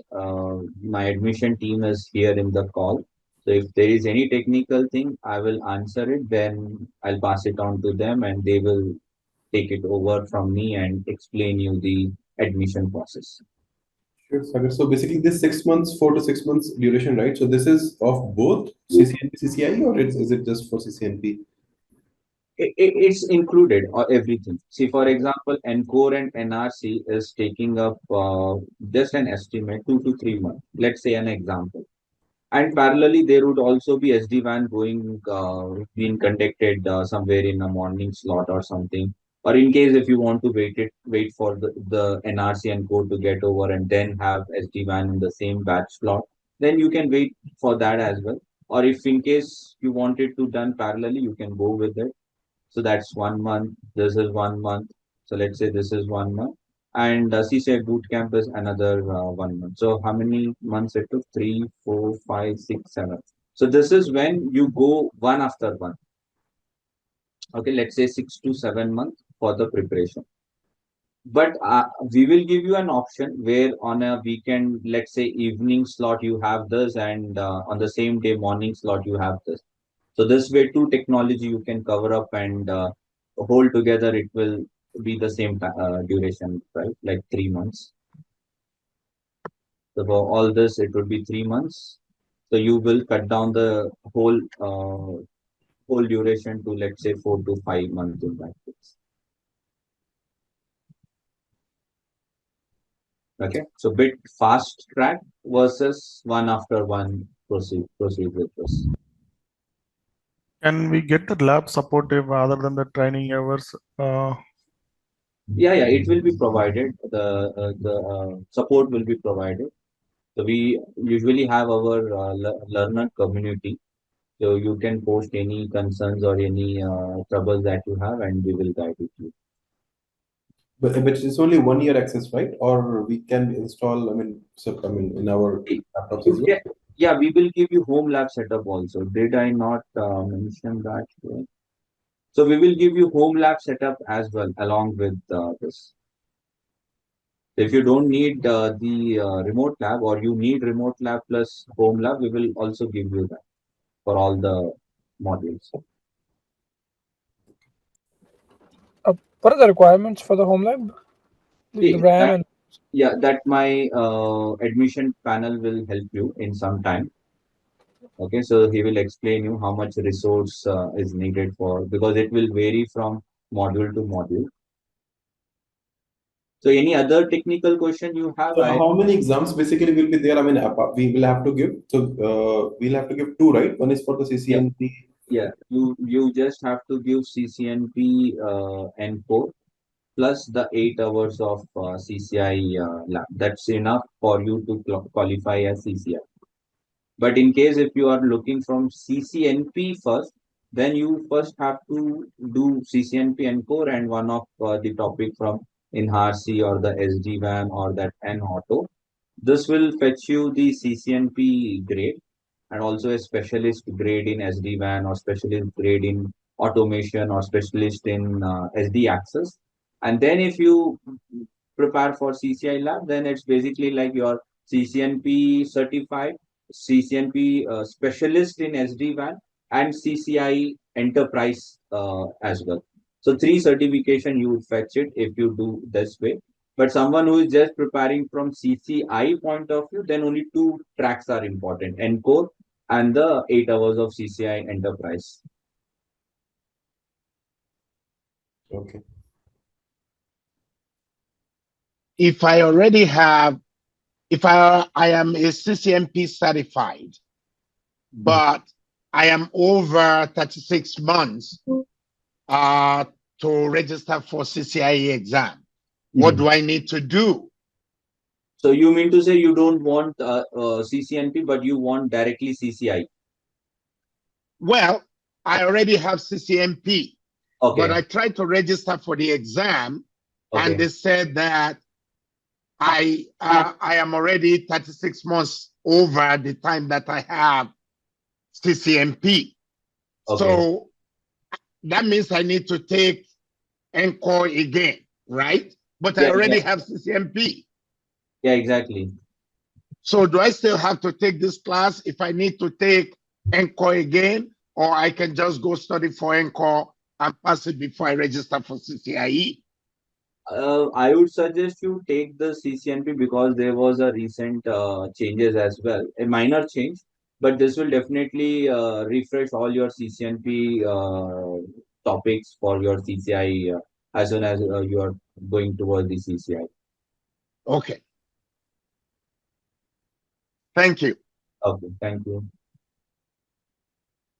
my admission team is here in the call. So if there is any technical thing, I will answer it. Then I'll pass it on to them, and they will take it over from me and explain you the admission process. Sure, Sagar. So basically, this 6 months, 4 to 6 months duration, right? So this is of both CCNP, CCIE, or is it just for CCNP? It's included or everything. See, for example, NCORE and NRC is taking up just an estimate 2 to 3 months. Let's say an example. And parallelly, there would also be SD-WAN going, being conducted somewhere in a morning slot or something. Or in case if you want to wait for the NRC and code to get over and then have SD-WAN in the same batch slot, then you can wait for that as well. Or if in case you want it to done parallelly, you can go with it. So that's 1 month. This is 1 month. So let's say this is 1 month. And CCI bootcamp is another 1 month. So how many months it took? 3, 4, 5, 6, 7. So this is when you go one after one. Okay, let's say 6 to 7 months for the preparation. But we will give you an option where on a weekend, let's say evening slot, you have this, and on the same day morning slot, you have this. So this way, two technology you can cover up, and hold together. It will be the same duration, right? Like 3 months. So for all this, it would be 3 months. So you will cut down the whole duration to, let's say, 4 to 5 months in that case. Okay. So bit fast track versus one after one proceed with this. Can we get the lab supportive other than the training hours? Yeah, it will be provided. The support will be provided. So we usually have our learner community. So you can post any concerns or any troubles that you have, and we will guide you. But it's only 1 year access, right? Or we can install, in our See, laptops as you well. can- yeah, we will give you home lab setup also. Did I not mention that here? So we will give you home lab setup as well along with this. If you don't need the remote lab, or you need remote lab plus home lab, we will also give you that for all the modules. What are the requirements for the home lab? The See, RAM and that my admission panel will help you in some time. Okay, so he will explain you how much resource is needed for, because it will vary from module to module. So any other technical question you have? So how many exams basically will be there? We will have to give. So we'll have to give two, right? One is for the Yeah, CCNP. yeah. You just have to give CCNP and core plus the 8 hours of CCI lab. That's enough for you to qualify as CCI. But in case if you are looking from CCNP first, then you first have to do CCNP Encore and one of the topic from NRC or the SD-WAN or that N Auto. This will fetch you the CCNP grade and also a specialist grade in SD-WAN or specialist grade in automation or specialist in SD access. And then if you prepare for CCI lab, then it's basically like your CCNP certified, CCNP specialist in SD-WAN and CCIE Enterprise as well. So three certification you would fetch it if you do this way. But someone who is just preparing from CCI point of view, then only two tracks are important, ENCORE and the 8 hours of CCI Enterprise. Okay. If I already have, if I am a CCNP certified, but I am over 36 months to register for CCIE exam, what do I need to do? So you mean to say you don't want CCNP, but you want directly CCI? Well, I already have CCNP, Okay. but I tried to register for the exam, Okay. and they said that I am already 36 months over the time that I have CCNP. Okay. So that means I need to take Encore again, right? But I Yeah, already yeah. have CCNP. Yeah, exactly. So do I still have to take this class if I need to take Encore again, or I can just go study for Encore and pass it before I register for CCIE? I would suggest you take the CCNP because there was a recent changes as well, a minor change, but this will definitely refresh all your CCNP topics for your CCI as soon as you are going towards the CCI. Okay. Thank you. Okay, thank you.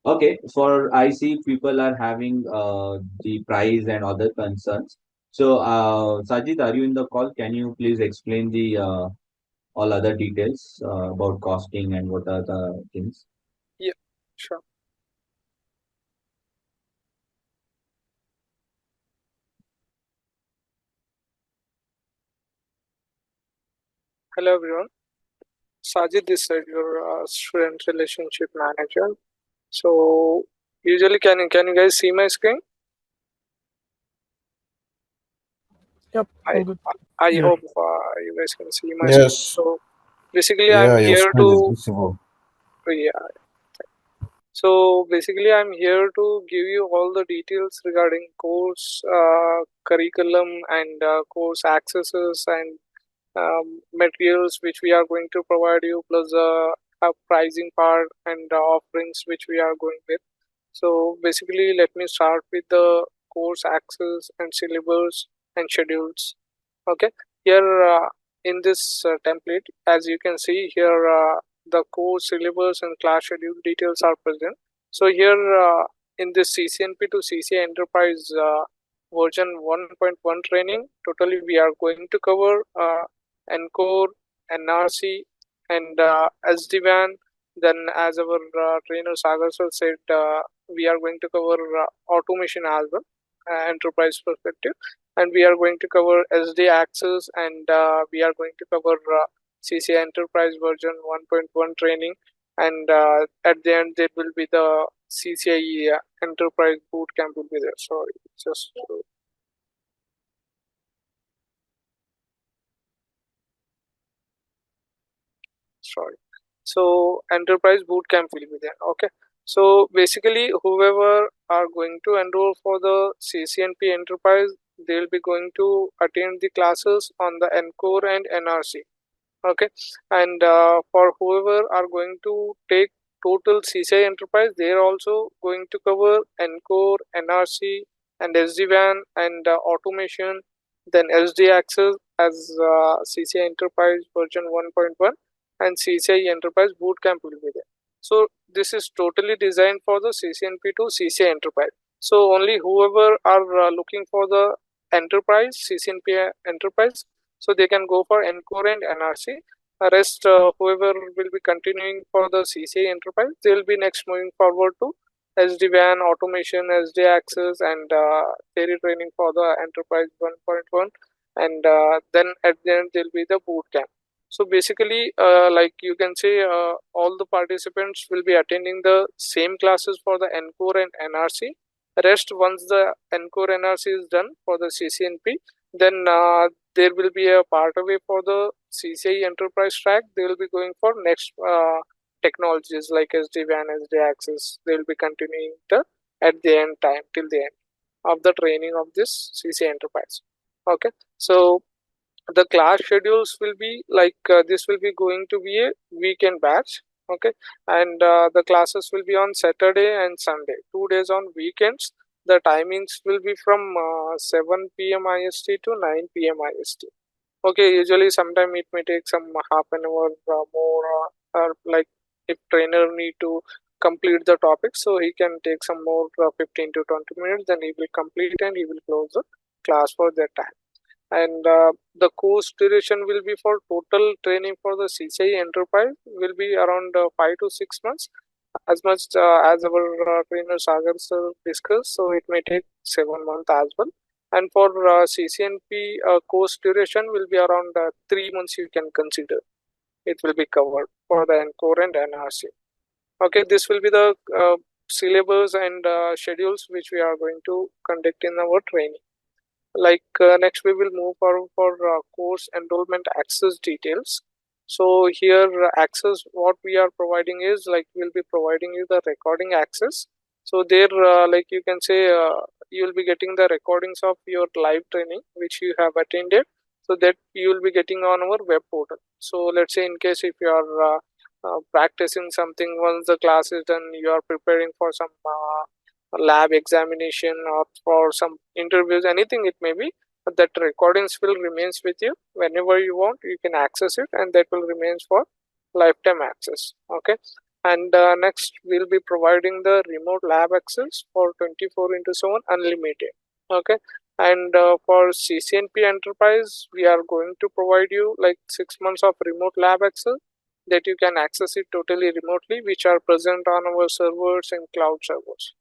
Okay, for I see people are having the price and other concerns. So, Sajid, are you in the call? Can you please explain the all other details about costing and what are the things? Yeah, sure. Hello everyone. Sajid, this is your student relationship manager. So usually, can you guys see my screen? Yep, all good. Yeah. I hope you guys can see my screen. Yes. So basically, Yeah, I'm your here screen is to visible. yeah. So basically, I'm here to give you all the details regarding course curriculum and course accesses and materials which we are going to provide you, plus a pricing part and offerings which we are going with. So basically, let me start with the course access and syllabus and schedules. Okay, here in this template, as you can see here, the course syllabus and class schedule details are present. So here in this CCNP to CCI Enterprise version 1.1 training, totally we are going to cover Encore, NRC, and SD-WAN. Then, as our trainer Sagar sir said, we are going to cover automation as well, enterprise perspective, and we are going to cover SD access, and we are going to cover CCI Enterprise version 1.1 training, and at the end there will be the CCIE Enterprise boot camp will be there. Sorry, just sorry. So enterprise boot camp will be there. Okay. So basically, whoever are going to enroll for the CCNP Enterprise, they will be going to attend the classes on the Encore and NRC. Okay, and for whoever are going to take total CCI Enterprise, they are also going to cover Encore, NRC, and SD-WAN and automation, then SD access as CCI Enterprise version 1.1 and CCI Enterprise Bootcamp will be there. So this is totally designed for the CCNP to CCI Enterprise. So only whoever are looking for the Enterprise, CCNP Enterprise, so they can go for Encore and NRC. Rest, whoever will be continuing for the CCI Enterprise, they will be next moving forward to SD-WAN automation, SD access, and theory training for the Enterprise 1.1, and then at the end there will be the boot camp. So basically, like you can say, all the participants will be attending the same classes for the NCORE and NRC. Rest, once the NCORE NRC is done for the CCNP, then there will be a part away for the CCIE Enterprise track. They will be going for next technologies like SD-WAN, SD access. They will be continuing at the end time till the end of the training of this CCIE Enterprise. Okay, so the class schedules will be like this will be going to be a weekend batch. Okay, and the classes will be on Saturday and Sunday, 2 days on weekends. The timings will be from 7 p.m. IST to 9 p.m. IST. Okay, usually sometime it may take some half an hour more, or like if trainer need to complete the topic, so he can take some more 15 to 20 minutes, then he will complete and he will close the class for that time. And the course duration will be for total training for the CCIE Enterprise will be around 5 to 6 months, as much as our trainer Sagar sir discussed. So it may take 7 months as well. And for CCNP course duration will be around 3 months. You can consider it will be covered for the NCORE and NRC. Okay, this will be the syllabus and schedules which we are going to conduct in our training. Like next we will move forward for course enrollment access details. So here access, what we are providing is like we'll be providing you the recording access. So there like you can say you will be getting the recordings of your live training which you have attended, so that you will be getting on our web portal. So let's say in case if you are practicing something, once the class is done, you are preparing for some lab examination or for some interviews, anything it may be, that recordings will remains with you. Whenever you want, you can access it, and that will remains for lifetime access. Okay, and next we'll be providing the remote lab access for 24/7 unlimited. Okay, and for CCNP Enterprise, we are going to provide you like 6 months of remote lab access that you can access it totally remotely, which are present on our servers and cloud servers.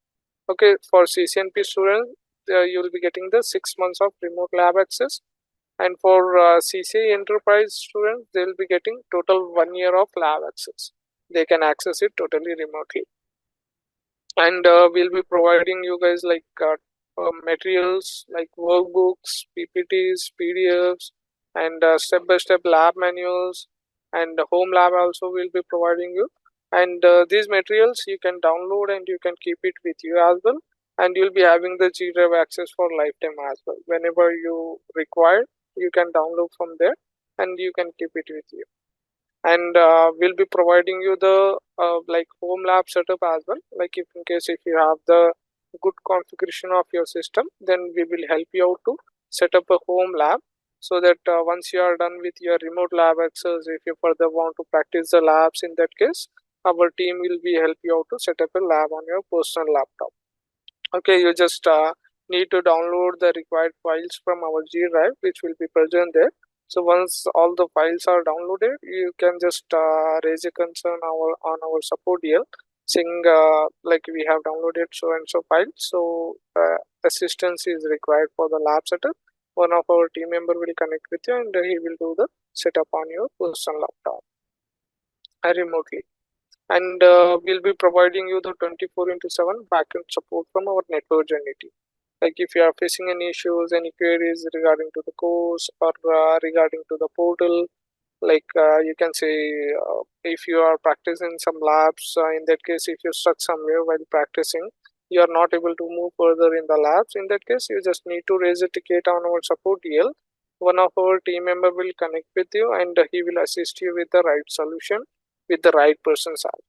Okay, for CCNP students, you will be getting the 6 months of remote lab access, and for CCIE Enterprise students, they will be getting total 1 year of lab access. They can access it totally remotely, and we'll be providing you guys like materials like workbooks, PPTs, PDFs, and step-by-step lab manuals, and home lab also will be providing you. And these materials you can download and you can keep it with you as well, and you'll be having the G Drive access for lifetime as well. Whenever you require, you can download from there and you can keep it with you. And we'll be providing you the like home lab setup as well. Like if in case if you have the good configuration of your system, then we will help you out to set up a home lab, so that once you are done with your remote lab access, if you further want to practice the labs, in that case our team will be help you out to set up a lab on your personal laptop. Okay, you just need to download the required files from our G Drive, which will be present there. So once all the files are downloaded, you can just raise a concern on our support DL, saying like we have downloaded so and so file, so assistance is required for the lab setup. One of our team member will connect with you and he will do the setup on your personal laptop remotely. And we'll be providing you the 24/7 backend support from our network journey. Like if you are facing any issues, any queries regarding to the course or regarding to the portal, like you can say if you are practicing some labs, in that case if you're stuck somewhere while practicing, you are not able to move further in the labs, in that case you just need to raise a ticket on our support DL. One of our team member will connect with you and he will assist you with the right solution with the right person side.